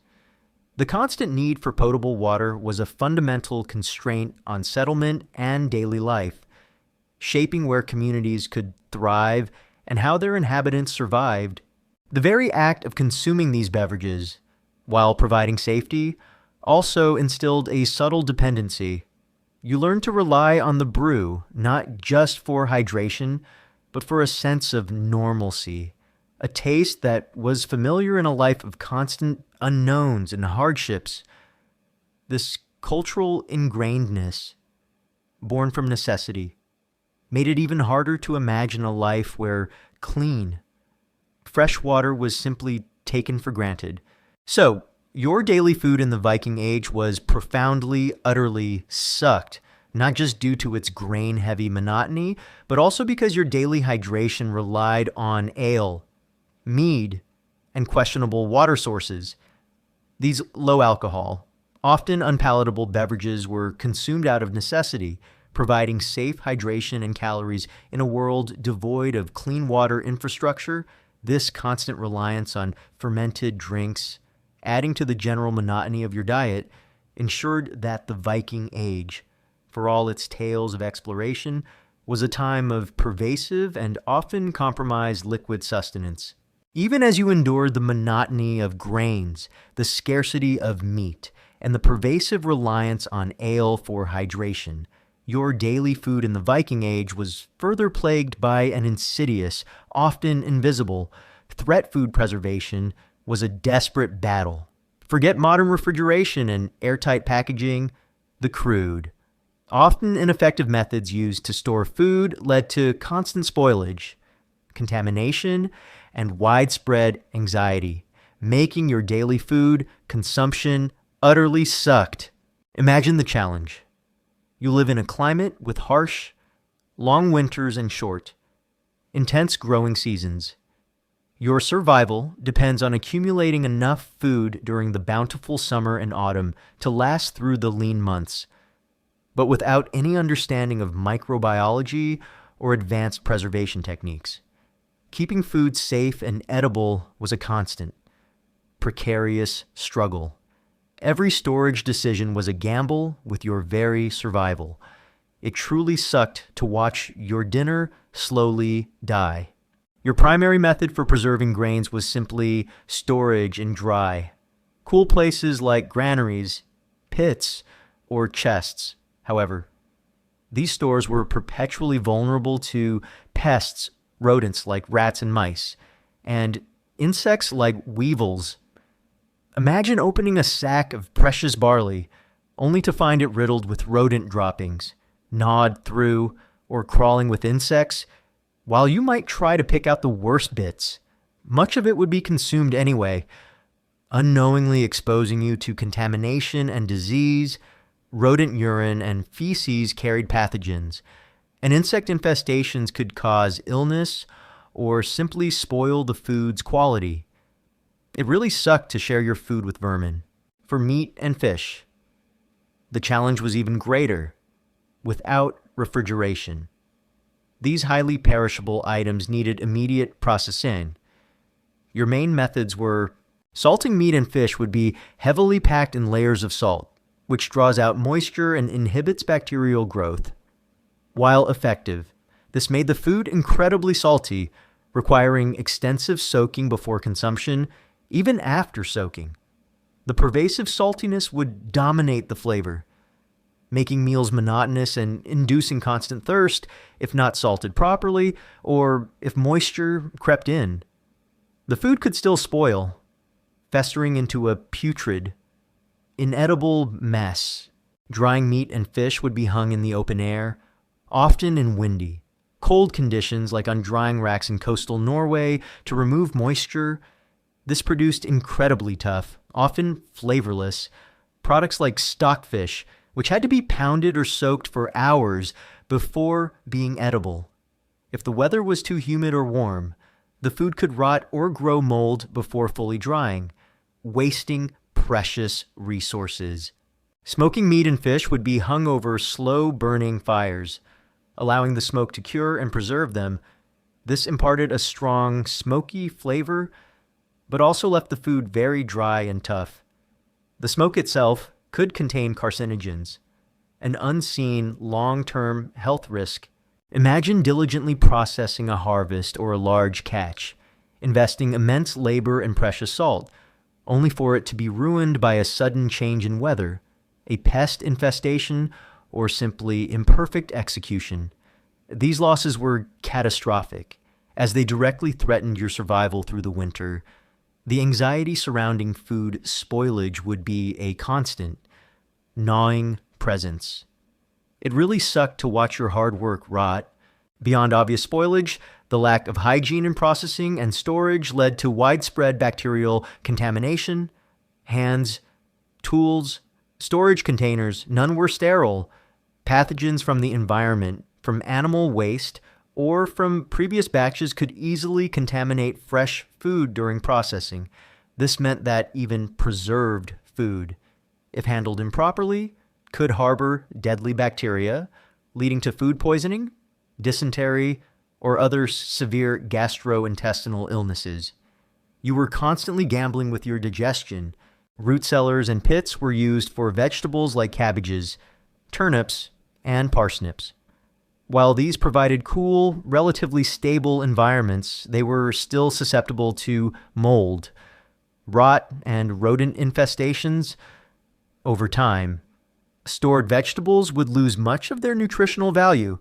The constant need for potable water was a fundamental constraint on settlement and daily life, shaping where communities could thrive and how their inhabitants survived. The very act of consuming these beverages, while providing safety, also instilled a subtle dependency. You learn to rely on the brew, not just for hydration, but for a sense of normalcy, a taste that was familiar in a life of constant unknowns and hardships. This cultural ingrainedness, born from necessity, made it even harder to imagine a life where clean, fresh water was simply taken for granted. So, your daily food in the Viking Age was profoundly, utterly sucked, not just due to its grain-heavy monotony, but also because your daily hydration relied on ale, mead, and questionable water sources. These low-alcohol, often unpalatable beverages were consumed out of necessity, providing safe hydration and calories in a world devoid of clean water infrastructure. This constant reliance on fermented drinks, adding to the general monotony of your diet, ensured that the Viking Age, for all its tales of exploration, was a time of pervasive and often compromised liquid sustenance. Even as you endured the monotony of grains, the scarcity of meat, and the pervasive reliance on ale for hydration, your daily food in the Viking Age was further plagued by an insidious, often invisible, threat food preservation was a desperate battle. Forget modern refrigeration and airtight packaging, the crude, often ineffective methods used to store food led to constant spoilage, contamination, and widespread anxiety, making your daily food consumption utterly sucked. Imagine the challenge. You live in a climate with harsh, long winters and short, intense growing seasons. Your survival depends on accumulating enough food during the bountiful summer and autumn to last through the lean months, but without any understanding of microbiology or advanced preservation techniques. Keeping food safe and edible was a constant, precarious struggle. Every storage decision was a gamble with your very survival. It truly sucked to watch your dinner slowly die. Your primary method for preserving grains was simply storage in dry, cool places like granaries, pits, or chests. However, these stores were perpetually vulnerable to pests, rodents like rats and mice, and insects like weevils. Imagine opening a sack of precious barley only to find it riddled with rodent droppings, gnawed through, or crawling with insects. While you might try to pick out the worst bits, much of it would be consumed anyway, unknowingly exposing you to contamination and disease. Rodent urine and feces carried pathogens, and insect infestations could cause illness or simply spoil the food's quality. It really sucked to share your food with vermin. For meat and fish, the challenge was even greater, without refrigeration. These highly perishable items needed immediate processing. Your main methods were salting meat and fish would be heavily packed in layers of salt, which draws out moisture and inhibits bacterial growth. While effective, this made the food incredibly salty, requiring extensive soaking before consumption, even after soaking. The pervasive saltiness would dominate the flavor, making meals monotonous and inducing constant thirst if not salted properly or if moisture crept in. The food could still spoil, festering into a putrid, inedible mess. Drying meat and fish would be hung in the open air, often in windy, cold conditions like on drying racks in coastal Norway to remove moisture. This produced incredibly tough, often flavorless, products like stockfish, which had to be pounded or soaked for hours before being edible. If the weather was too humid or warm, the food could rot or grow mold before fully drying, wasting precious resources. Smoking meat and fish would be hung over slow-burning fires, allowing the smoke to cure and preserve them. This imparted a strong, smoky flavor, but also left the food very dry and tough. The smoke itself could contain carcinogens, an unseen long-term health risk. Imagine diligently processing a harvest or a large catch, investing immense labor and precious salt, only for it to be ruined by a sudden change in weather, a pest infestation, or simply imperfect execution. These losses were catastrophic, as they directly threatened your survival through the winter. The anxiety surrounding food spoilage would be a constant, gnawing presence. It really sucked to watch your hard work rot. Beyond obvious spoilage, the lack of hygiene in processing and storage led to widespread bacterial contamination. Hands, tools, storage containers, none were sterile. Pathogens from the environment, from animal waste, or from previous batches could easily contaminate fresh food during processing. This meant that even preserved food, if handled improperly, could harbor deadly bacteria, leading to food poisoning, dysentery, or other severe gastrointestinal illnesses. You were constantly gambling with your digestion. Root cellars and pits were used for vegetables like cabbages, turnips, and parsnips. While these provided cool, relatively stable environments, they were still susceptible to mold, rot, and rodent infestations. Over time, stored vegetables would lose much of their nutritional value,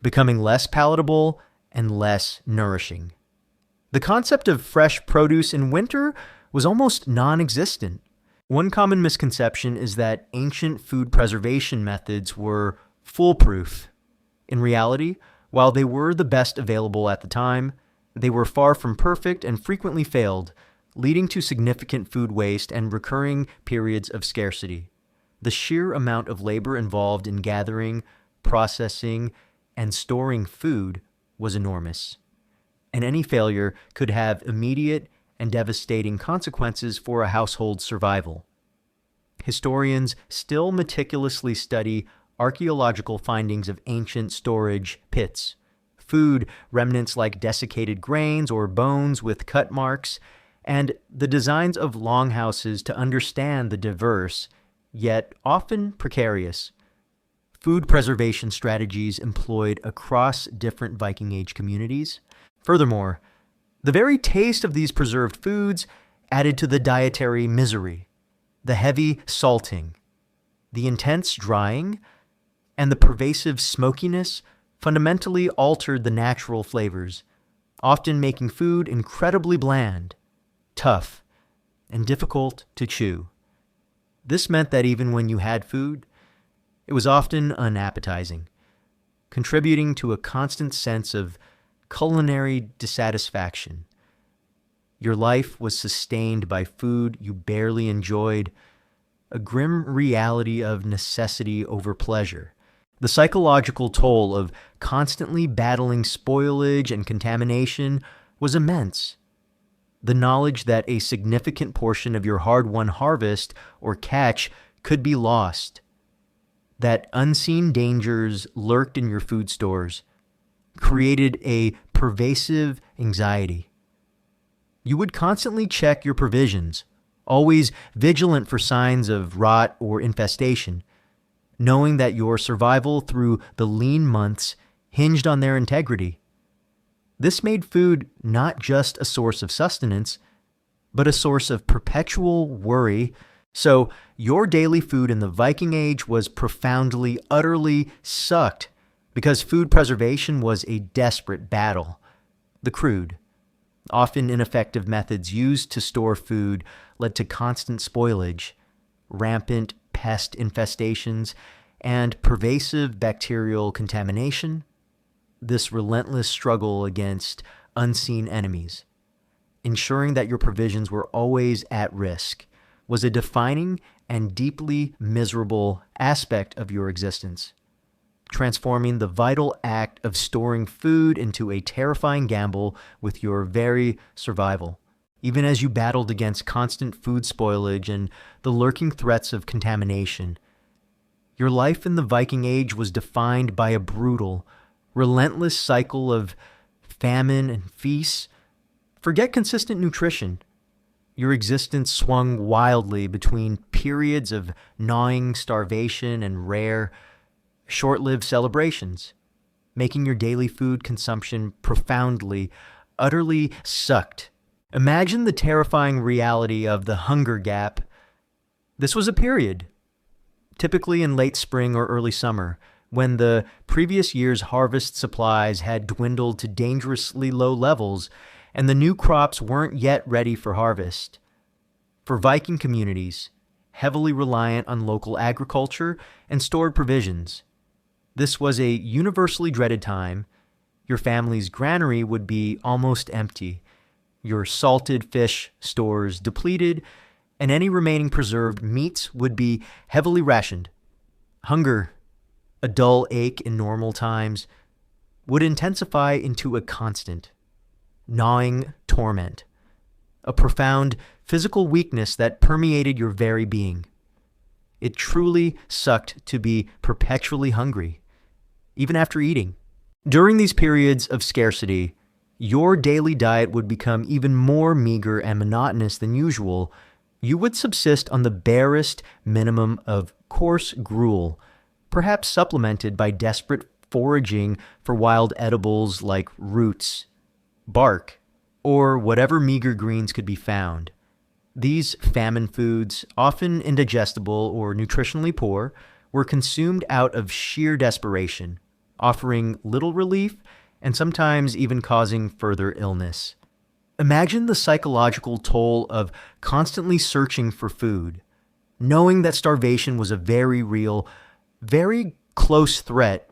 becoming less palatable and less nourishing. The concept of fresh produce in winter was almost non-existent. One common misconception is that ancient food preservation methods were foolproof. In reality, while they were the best available at the time, they were far from perfect and frequently failed, leading to significant food waste and recurring periods of scarcity. The sheer amount of labor involved in gathering, processing, and storing food was enormous, and any failure could have immediate and devastating consequences for a household's survival. Historians still meticulously study archaeological findings of ancient storage pits, food remnants like desiccated grains or bones with cut marks, and the designs of longhouses to understand the diverse, yet often precarious, food preservation strategies employed across different Viking Age communities. Furthermore, the very taste of these preserved foods added to the dietary misery. The heavy salting, the intense drying, and the pervasive smokiness fundamentally altered the natural flavors, often making food incredibly bland, tough, and difficult to chew. This meant that even when you had food, it was often unappetizing, contributing to a constant sense of culinary dissatisfaction. Your life was sustained by food you barely enjoyed, a grim reality of necessity over pleasure. The psychological toll of constantly battling spoilage and contamination was immense. The knowledge that a significant portion of your hard-won harvest or catch could be lost, that unseen dangers lurked in your food stores, created a pervasive anxiety. You would constantly check your provisions, always vigilant for signs of rot or infestation, knowing that your survival through the lean months hinged on their integrity. This made food not just a source of sustenance, but a source of perpetual worry. So your daily food in the Viking Age was profoundly, utterly sucked because food preservation was a desperate battle. The crude, often ineffective methods used to store food led to constant spoilage, rampant pest infestations, and pervasive bacterial contamination. This relentless struggle against unseen enemies, ensuring that your provisions were always at risk, was a defining and deeply miserable aspect of your existence, transforming the vital act of storing food into a terrifying gamble with your very survival. Even as you battled against constant food spoilage and the lurking threats of contamination, your life in the Viking Age was defined by a brutal, relentless cycle of famine and feast. Forget consistent nutrition. Your existence swung wildly between periods of gnawing starvation and rare, short-lived celebrations, making your daily food consumption profoundly, utterly sucked. Imagine the terrifying reality of the hunger gap. This was a period, typically in late spring or early summer, when the previous year's harvest supplies had dwindled to dangerously low levels and the new crops weren't yet ready for harvest. For Viking communities, heavily reliant on local agriculture and stored provisions, this was a universally dreaded time. Your family's granary would be almost empty, your salted fish stores depleted, and any remaining preserved meats would be heavily rationed. Hunger, a dull ache in normal times, would intensify into a constant, gnawing torment, a profound physical weakness that permeated your very being. It truly sucked to be perpetually hungry, even after eating. During these periods of scarcity, your daily diet would become even more meager and monotonous than usual. You would subsist on the barest minimum of coarse gruel, perhaps supplemented by desperate foraging for wild edibles like roots, bark, or whatever meager greens could be found. These famine foods, often indigestible or nutritionally poor, were consumed out of sheer desperation, offering little relief and sometimes even causing further illness. Imagine the psychological toll of constantly searching for food, knowing that starvation was a very real, very close threat,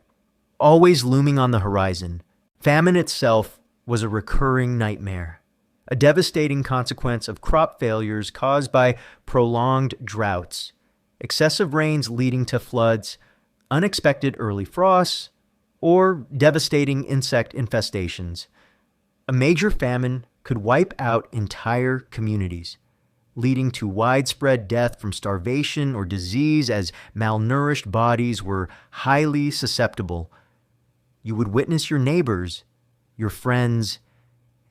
always looming on the horizon. Famine itself was a recurring nightmare, a devastating consequence of crop failures caused by prolonged droughts, excessive rains leading to floods, unexpected early frosts, or devastating insect infestations. A major famine could wipe out entire communities, leading to widespread death from starvation or disease as malnourished bodies were highly susceptible. You would witness your neighbors, your friends,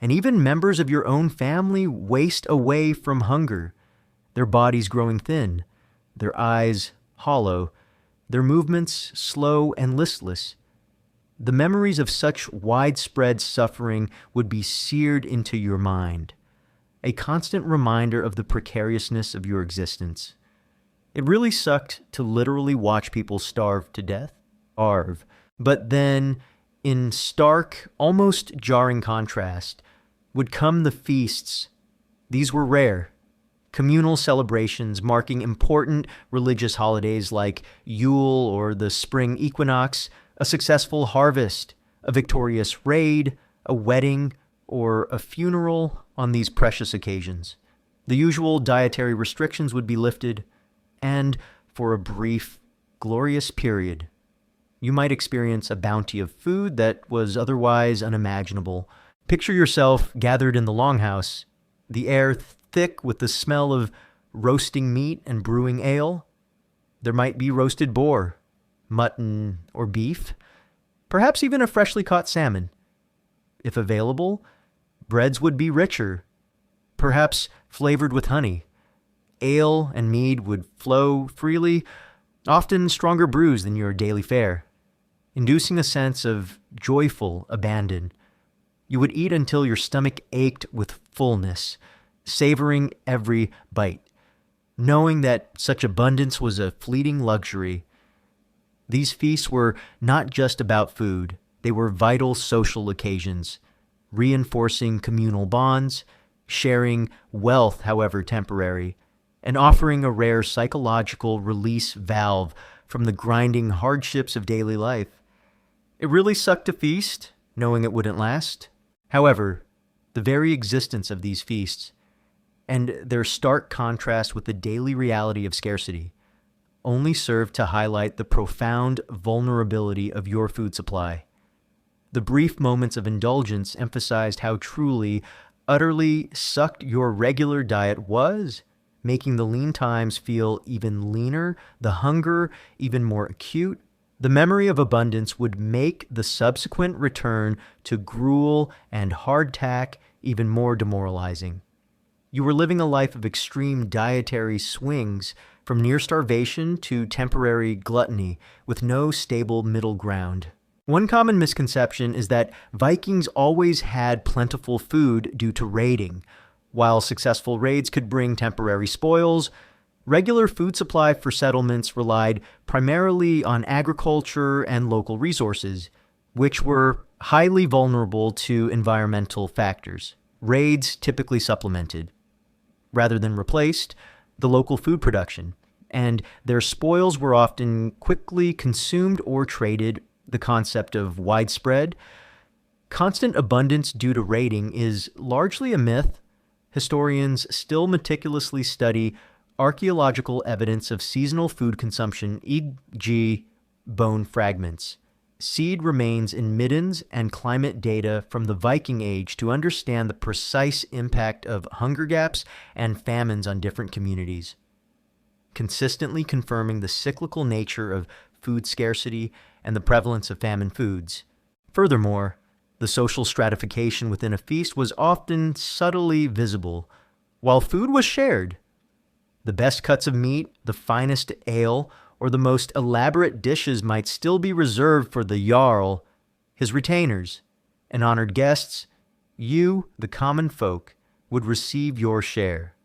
and even members of your own family waste away from hunger, their bodies growing thin, their eyes hollow, their movements slow and listless. The memories of such widespread suffering would be seared into your mind, a constant reminder of the precariousness of your existence. It really sucked to literally watch people starve to death. But then, in stark, almost jarring contrast, would come the feasts. These were rare. Communal celebrations marking important religious holidays like Yule or the spring equinox, a successful harvest, a victorious raid, a wedding, or a funeral on these precious occasions. The usual dietary restrictions would be lifted, and for a brief, glorious period, you might experience a bounty of food that was otherwise unimaginable. Picture yourself gathered in the longhouse, the air thick with the smell of roasting meat and brewing ale. There might be roasted boar, mutton, or beef, perhaps even a freshly caught salmon. If available, breads would be richer, perhaps flavored with honey. Ale and mead would flow freely, often stronger brews than your daily fare, inducing a sense of joyful abandon. You would eat until your stomach ached with fullness, savoring every bite, knowing that such abundance was a fleeting luxury. These feasts were not just about food, they were vital social occasions, reinforcing communal bonds, sharing wealth, however temporary, and offering a rare psychological release valve from the grinding hardships of daily life. It really sucked to feast, knowing it wouldn't last. However, the very existence of these feasts, and their stark contrast with the daily reality of scarcity, only served to highlight the profound vulnerability of your food supply. The brief moments of indulgence emphasized how truly, utterly sucked your regular diet was, making the lean times feel even leaner, the hunger even more acute. The memory of abundance would make the subsequent return to gruel and hardtack even more demoralizing. You were living a life of extreme dietary swings, from near starvation to temporary gluttony, with no stable middle ground. One common misconception is that Vikings always had plentiful food due to raiding. While successful raids could bring temporary spoils, regular food supply for settlements relied primarily on agriculture and local resources, which were highly vulnerable to environmental factors. Raids typically supplemented, rather than replaced, the local food production, and their spoils were often quickly consumed or traded. The concept of widespread, constant abundance due to raiding is largely a myth. Historians still meticulously study archaeological evidence of seasonal food consumption, e.g., bone fragments, seed remains in middens, and climate data from the Viking Age to understand the precise impact of hunger gaps and famines on different communities, consistently confirming the cyclical nature of food scarcity and the prevalence of famine foods. Furthermore, the social stratification within a feast was often subtly visible. While food was shared, the best cuts of meat, the finest ale, or the most elaborate dishes might still be reserved for the Jarl, his retainers, and honored guests. You, the common folk, would receive your share.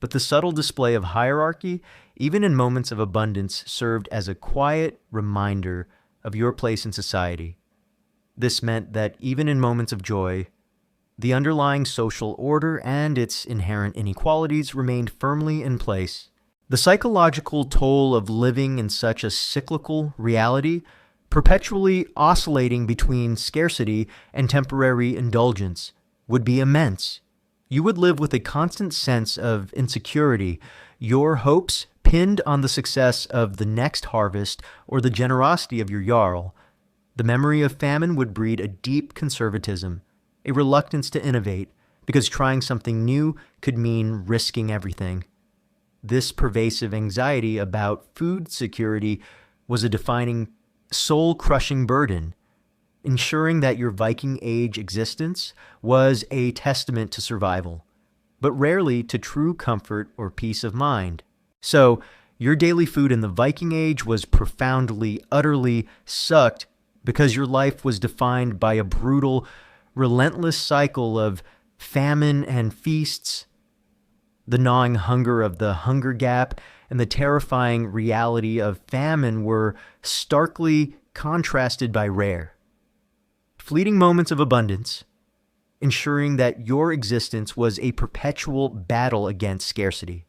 But the subtle display of hierarchy, even in moments of abundance, served as a quiet reminder of your place in society. This meant that even in moments of joy, The underlying social order and its inherent inequalities remained firmly in place. The psychological toll of living in such a cyclical reality, perpetually oscillating between scarcity and temporary indulgence, would be immense. You would live with a constant sense of insecurity, your hopes pinned on the success of the next harvest or the generosity of your jarl. The memory of famine would breed a deep conservatism, a reluctance to innovate, because trying something new could mean risking everything. This pervasive anxiety about food security was a defining, soul-crushing burden, ensuring that your Viking Age existence was a testament to survival, but rarely to true comfort or peace of mind. So, your daily food in the Viking Age was profoundly, utterly sucked because your life was defined by a brutal, relentless cycle of famine and feasts. The gnawing hunger of the hunger gap and the terrifying reality of famine were starkly contrasted by rare, fleeting moments of abundance, ensuring that your existence was a perpetual battle against scarcity,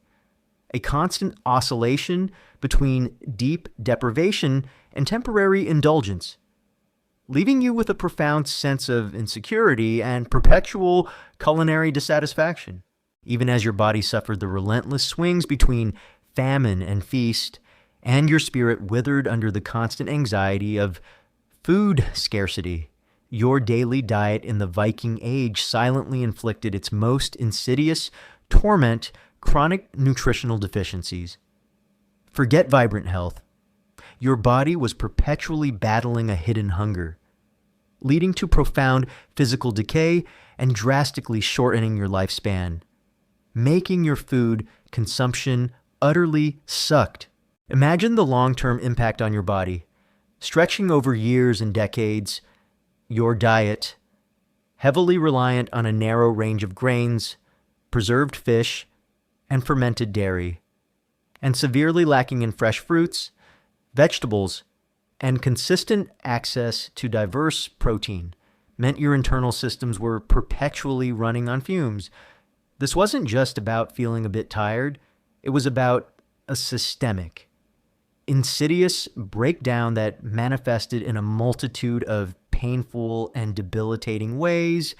a constant oscillation between deep deprivation and temporary indulgence, leaving you with a profound sense of insecurity and perpetual culinary dissatisfaction. Even as your body suffered the relentless swings between famine and feast, and your spirit withered under the constant anxiety of food scarcity, your daily diet in the Viking Age silently inflicted its most insidious torment: chronic nutritional deficiencies. Forget vibrant health. Your body was perpetually battling a hidden hunger, leading to profound physical decay and drastically shortening your lifespan, making your food consumption utterly sucked. Imagine the long-term impact on your body, stretching over years and decades. Your diet, heavily reliant on a narrow range of grains, preserved fish, and fermented dairy, and severely lacking in fresh fruits, vegetables, and consistent access to diverse protein, meant your internal systems were perpetually running on fumes. This wasn't just about feeling a bit tired, it was about a systemic, insidious breakdown that manifested in a multitude of painful and debilitating ways.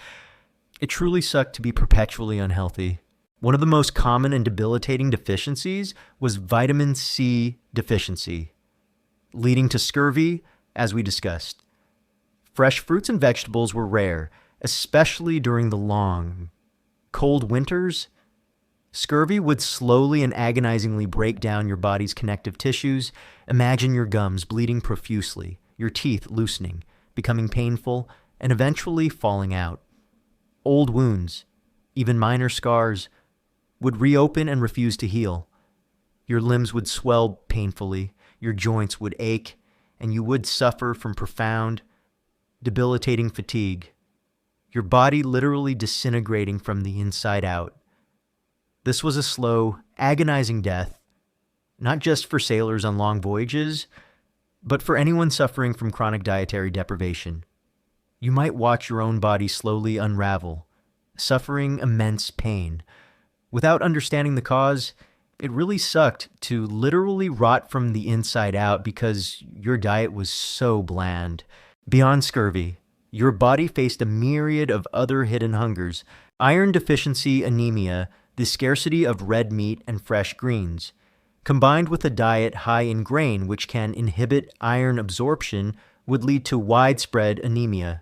It truly sucked to be perpetually unhealthy. One of the most common and debilitating deficiencies was vitamin C deficiency, leading to scurvy, as we discussed. Fresh fruits and vegetables were rare, especially during the long, cold winters. Scurvy would slowly and agonizingly break down your body's connective tissues. Imagine your gums bleeding profusely, your teeth loosening, becoming painful, and eventually falling out. Old wounds, even minor scars, would reopen and refuse to heal. Your limbs would swell painfully, your joints would ache, and you would suffer from profound, debilitating fatigue, your body literally disintegrating from the inside out. This was a slow, agonizing death, not just for sailors on long voyages, but for anyone suffering from chronic dietary deprivation. You might watch your own body slowly unravel, suffering immense pain. Without understanding the cause, it really sucked to literally rot from the inside out because your diet was so bland. Beyond scurvy, your body faced a myriad of other hidden hungers: iron deficiency anemia, the scarcity of red meat and fresh greens, combined with a diet high in grain which can inhibit iron absorption, would lead to widespread anemia.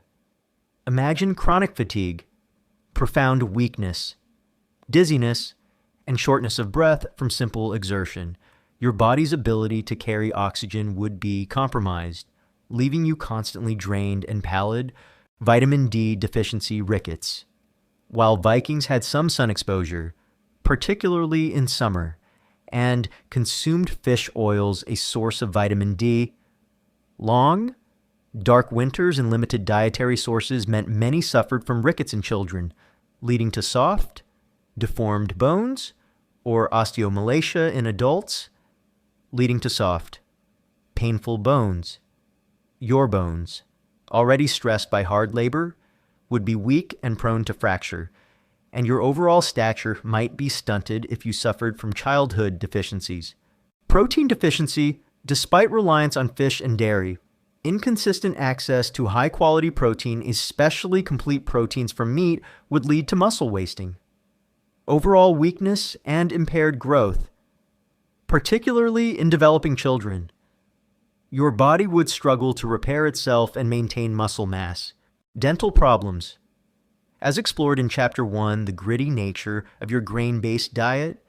Imagine chronic fatigue, profound weakness, dizziness, and shortness of breath from simple exertion. Your body's ability to carry oxygen would be compromised, leaving you constantly drained and pallid. Vitamin D deficiency rickets. While Vikings had some sun exposure, particularly in summer, and consumed fish oils a source of vitamin D, long, dark winters and limited dietary sources meant many suffered from rickets in children, leading to soft, deformed bones, or osteomalacia in adults, leading to soft, painful bones. Your bones, already stressed by hard labor, would be weak and prone to fracture, and your overall stature might be stunted if you suffered from childhood deficiencies. Protein deficiency, despite reliance on fish and dairy, inconsistent access to high-quality protein, especially complete proteins from meat, would lead to muscle wasting, overall weakness, and impaired growth, particularly in developing children. Your body would struggle to repair itself and maintain muscle mass. Dental problems. As explored in Chapter 1, the gritty nature of your grain-based diet,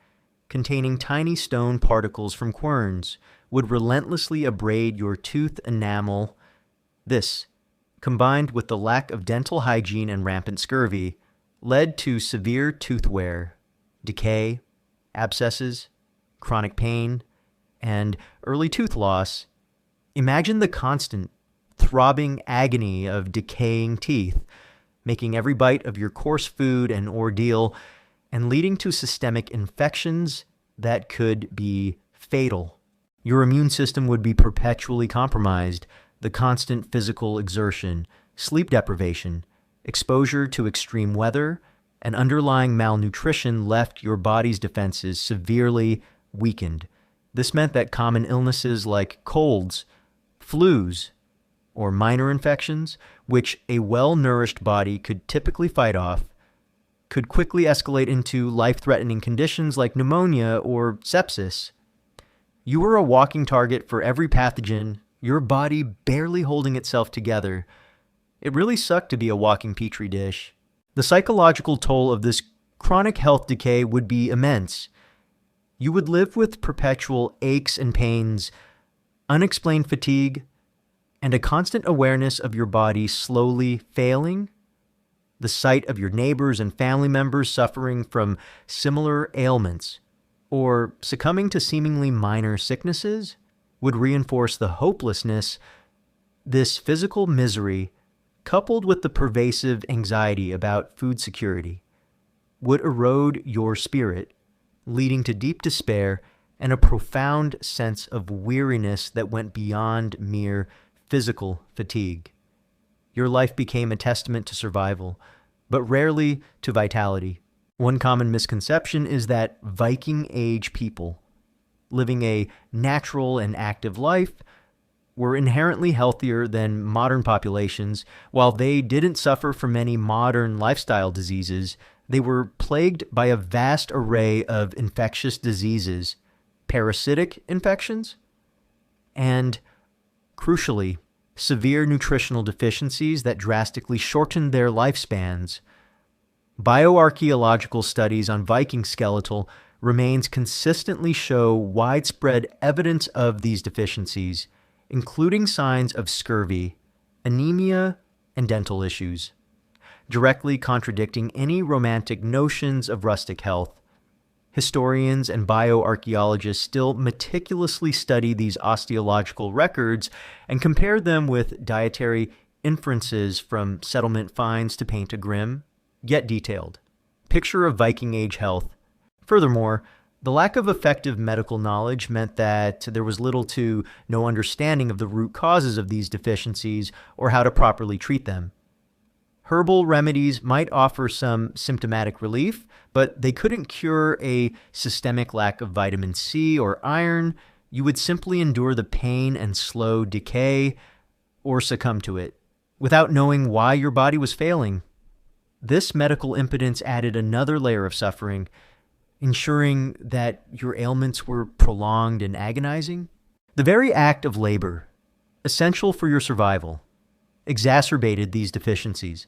containing tiny stone particles from querns, would relentlessly abrade your tooth enamel. This, combined with the lack of dental hygiene and rampant scurvy, led to severe tooth wear, decay, abscesses, chronic pain, and early tooth loss. Imagine the constant, throbbing agony of decaying teeth, making every bite of your coarse food an ordeal and leading to systemic infections that could be fatal. Your immune system would be perpetually compromised. The constant physical exertion, sleep deprivation, exposure to extreme weather, and underlying malnutrition left your body's defenses severely weakened. This meant that common illnesses like colds, flus, or minor infections, which a well-nourished body could typically fight off, could quickly escalate into life-threatening conditions like pneumonia or sepsis. You were a walking target for every pathogen, your body barely holding itself together. It really sucked to be a walking petri dish. The psychological toll of this chronic health decay would be immense. You would live with perpetual aches and pains, unexplained fatigue, and a constant awareness of your body slowly failing. The sight of your neighbors and family members suffering from similar ailments or succumbing to seemingly minor sicknesses would reinforce the hopelessness. This physical misery, coupled with the pervasive anxiety about food security, would erode your spirit, leading to deep despair and a profound sense of weariness that went beyond mere physical fatigue. Your life became a testament to survival, but rarely to vitality. One common misconception is that Viking Age people, living a natural and active life, were inherently healthier than modern populations. While they didn't suffer from many modern lifestyle diseases, they were plagued by a vast array of infectious diseases, parasitic infections, and, crucially, severe nutritional deficiencies that drastically shortened their lifespans. Bioarchaeological studies on Viking skeletal remains consistently show widespread evidence of these deficiencies, including signs of scurvy, anemia, and dental issues, directly contradicting any romantic notions of rustic health. Historians and bioarchaeologists still meticulously study these osteological records and compare them with dietary inferences from settlement finds to paint a grim, yet detailed, picture of Viking Age health. Furthermore, the lack of effective medical knowledge meant that there was little to no understanding of the root causes of these deficiencies or how to properly treat them. Herbal remedies might offer some symptomatic relief, but they couldn't cure a systemic lack of vitamin C or iron. You would simply endure the pain and slow decay or succumb to it without knowing why your body was failing. This medical impotence added another layer of suffering, ensuring that your ailments were prolonged and agonizing. The very act of labor, essential for your survival, exacerbated these deficiencies.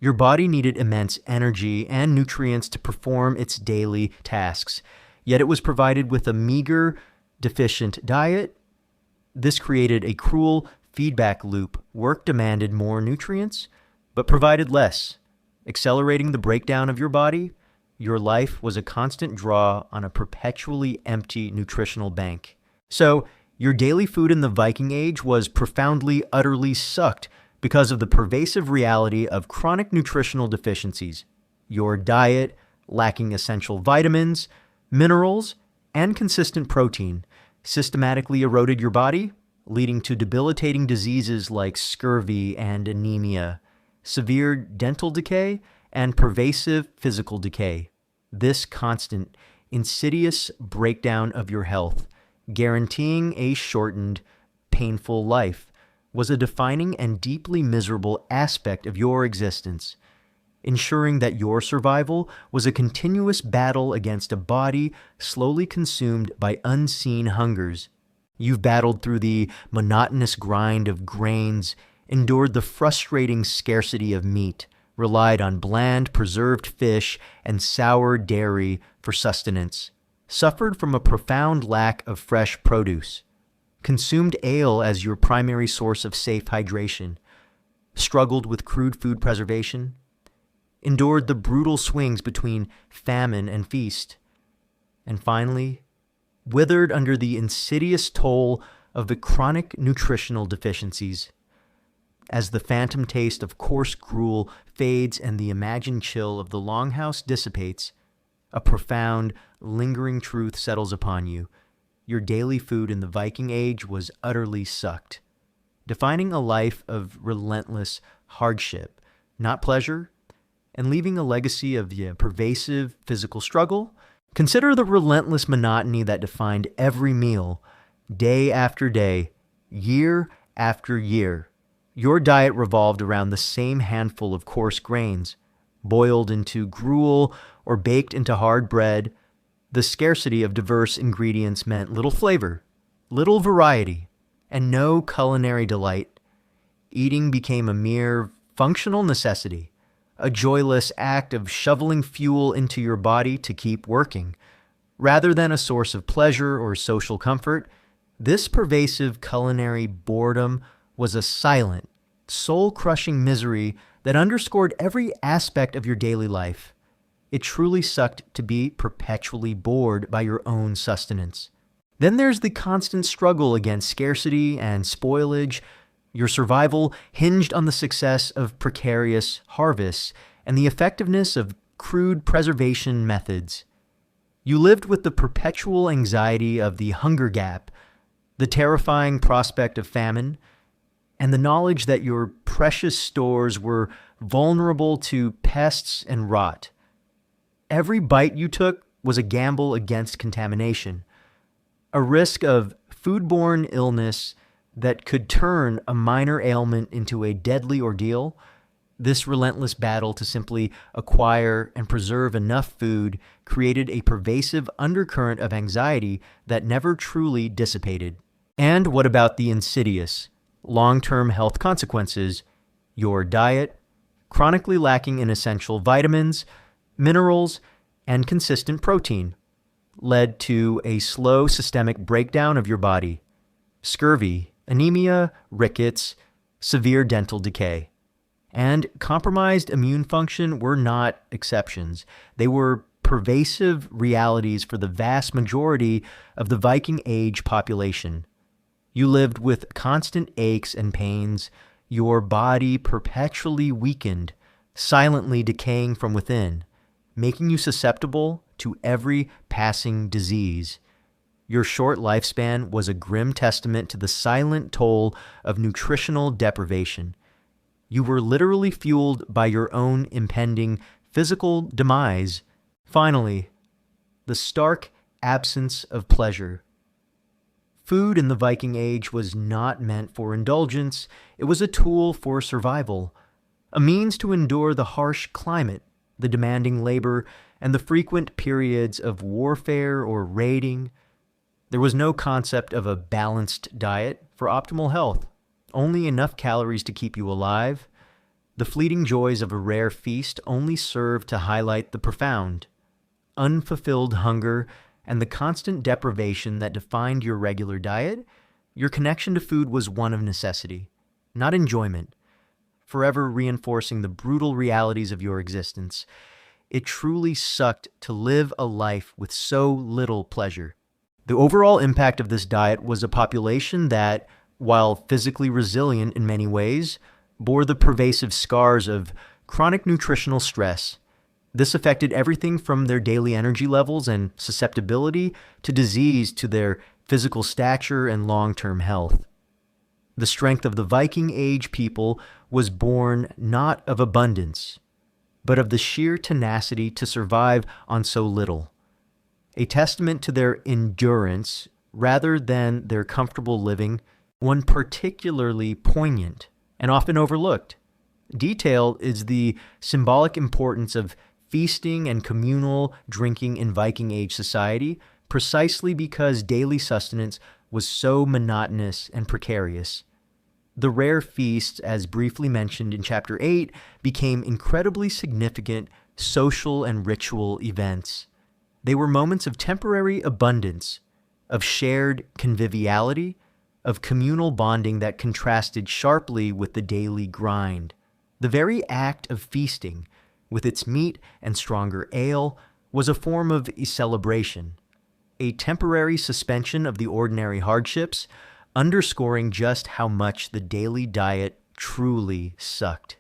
Your body needed immense energy and nutrients to perform its daily tasks, yet it was provided with a meager, deficient diet. This created a cruel feedback loop. Work demanded more nutrients, but provided less, accelerating the breakdown of your body. Your life was a constant draw on a perpetually empty nutritional bank. So, your daily food in the Viking Age was profoundly, utterly sucked because of the pervasive reality of chronic nutritional deficiencies. Your diet, lacking essential vitamins, minerals, and consistent protein, systematically eroded your body, leading to debilitating diseases like scurvy and anemia. severe dental decay, and pervasive physical decay. This constant, insidious breakdown of your health, guaranteeing a shortened, painful life, was a defining and deeply miserable aspect of your existence, ensuring that your survival was a continuous battle against a body slowly consumed by unseen hungers. You've battled through the monotonous grind of grains, endured the frustrating scarcity of meat, relied on bland preserved fish and sour dairy for sustenance, suffered from a profound lack of fresh produce, consumed ale as your primary source of safe hydration, struggled with crude food preservation, endured the brutal swings between famine and feast, and finally, withered under the insidious toll of the chronic nutritional deficiencies. As the phantom taste of coarse gruel fades and the imagined chill of the longhouse dissipates, a profound, lingering truth settles upon you. Your daily food in the Viking Age was utterly sucked, defining a life of relentless hardship, not pleasure, and leaving a legacy of pervasive physical struggle. Consider the relentless monotony that defined every meal, day after day, year after year. Your diet revolved around the same handful of coarse grains, boiled into gruel or baked into hard bread. The scarcity of diverse ingredients meant little flavor, little variety, and no culinary delight. Eating became a mere functional necessity, a joyless act of shoveling fuel into your body to keep working. Rather than a source of pleasure or social comfort, this pervasive culinary boredom was a silent, soul-crushing misery that underscored every aspect of your daily life. It truly sucked to be perpetually bored by your own sustenance. Then there's the constant struggle against scarcity and spoilage. Your survival hinged on the success of precarious harvests and the effectiveness of crude preservation methods. You lived with the perpetual anxiety of the hunger gap, the terrifying prospect of famine, and the knowledge that your precious stores were vulnerable to pests and rot. Every bite you took was a gamble against contamination, a risk of foodborne illness that could turn a minor ailment into a deadly ordeal. This relentless battle to simply acquire and preserve enough food created a pervasive undercurrent of anxiety that never truly dissipated. And what about the insidious, long-term health consequences? Your diet, chronically lacking in essential vitamins, minerals, and consistent protein, led to a slow systemic breakdown of your body, scurvy, anemia, rickets, severe dental decay. And compromised immune function were not exceptions. They were pervasive realities for the vast majority of the Viking Age population. You lived with constant aches and pains, your body perpetually weakened, silently decaying from within, making you susceptible to every passing disease. Your short lifespan was a grim testament to the silent toll of nutritional deprivation. You were literally fueled by your own impending physical demise. Finally, the stark absence of pleasure. Food in the Viking Age was not meant for indulgence. It was a tool for survival, a means to endure the harsh climate, the demanding labor, and the frequent periods of warfare or raiding. There was no concept of a balanced diet for optimal health, only enough calories to keep you alive. The fleeting joys of a rare feast only served to highlight the profound, unfulfilled hunger and the constant deprivation that defined your regular diet. Your connection to food was one of necessity, not enjoyment, forever reinforcing the brutal realities of your existence. It truly sucked to live a life with so little pleasure. The overall impact of this diet was a population that, while physically resilient in many ways, bore the pervasive scars of chronic nutritional stress. This affected everything from their daily energy levels and susceptibility to disease to their physical stature and long-term health. The strength of the Viking Age people was born not of abundance, but of the sheer tenacity to survive on so little, a testament to their endurance rather than their comfortable living, one particularly poignant and often overlooked detail is the symbolic importance of feasting and communal drinking in Viking Age society, precisely because daily sustenance was so monotonous and precarious. The rare feasts, as briefly mentioned in Chapter 8, became incredibly significant social and ritual events. They were moments of temporary abundance, of shared conviviality, of communal bonding that contrasted sharply with the daily grind. The very act of feasting, with its meat and stronger ale, was a form of a celebration, a temporary suspension of the ordinary hardships, underscoring just how much the daily diet truly sucked.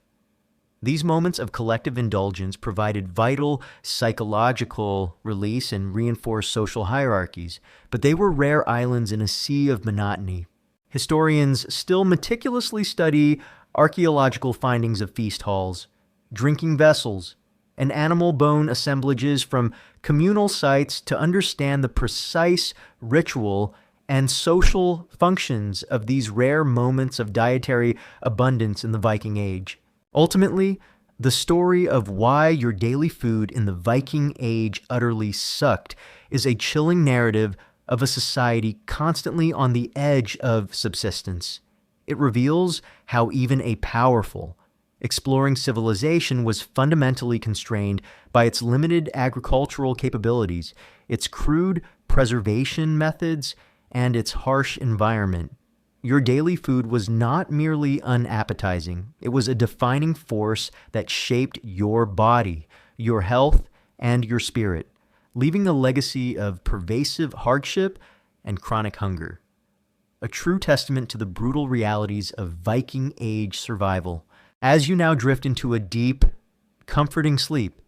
These moments of collective indulgence provided vital psychological release and reinforced social hierarchies, but they were rare islands in a sea of monotony. Historians still meticulously study archaeological findings of feast halls, drinking vessels, and animal bone assemblages from communal sites to understand the precise ritual and social functions of these rare moments of dietary abundance in the Viking Age. Ultimately, the story of why your daily food in the Viking Age utterly sucked is a chilling narrative of a society constantly on the edge of subsistence. It reveals how even a powerful, exploring civilization was fundamentally constrained by its limited agricultural capabilities, its crude preservation methods, and its harsh environment. Your daily food was not merely unappetizing. It was a defining force that shaped your body, your health, and your spirit, leaving a legacy of pervasive hardship and chronic hunger. A true testament to the brutal realities of Viking Age survival. As you now drift into a deep, comforting sleep,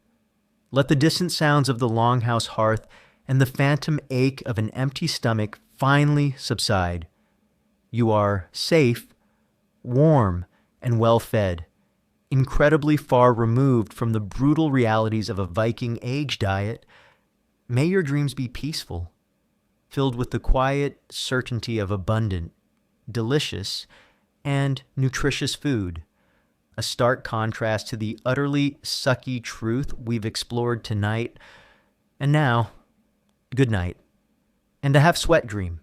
let the distant sounds of the longhouse hearth and the phantom ache of an empty stomach finally subside. You are safe, warm, and well-fed, incredibly far removed from the brutal realities of a Viking Age diet. May your dreams be peaceful, filled with the quiet certainty of abundant, delicious, and nutritious food, a stark contrast to the utterly sucky truth we've explored tonight. And now, good night, and to have sweat dream.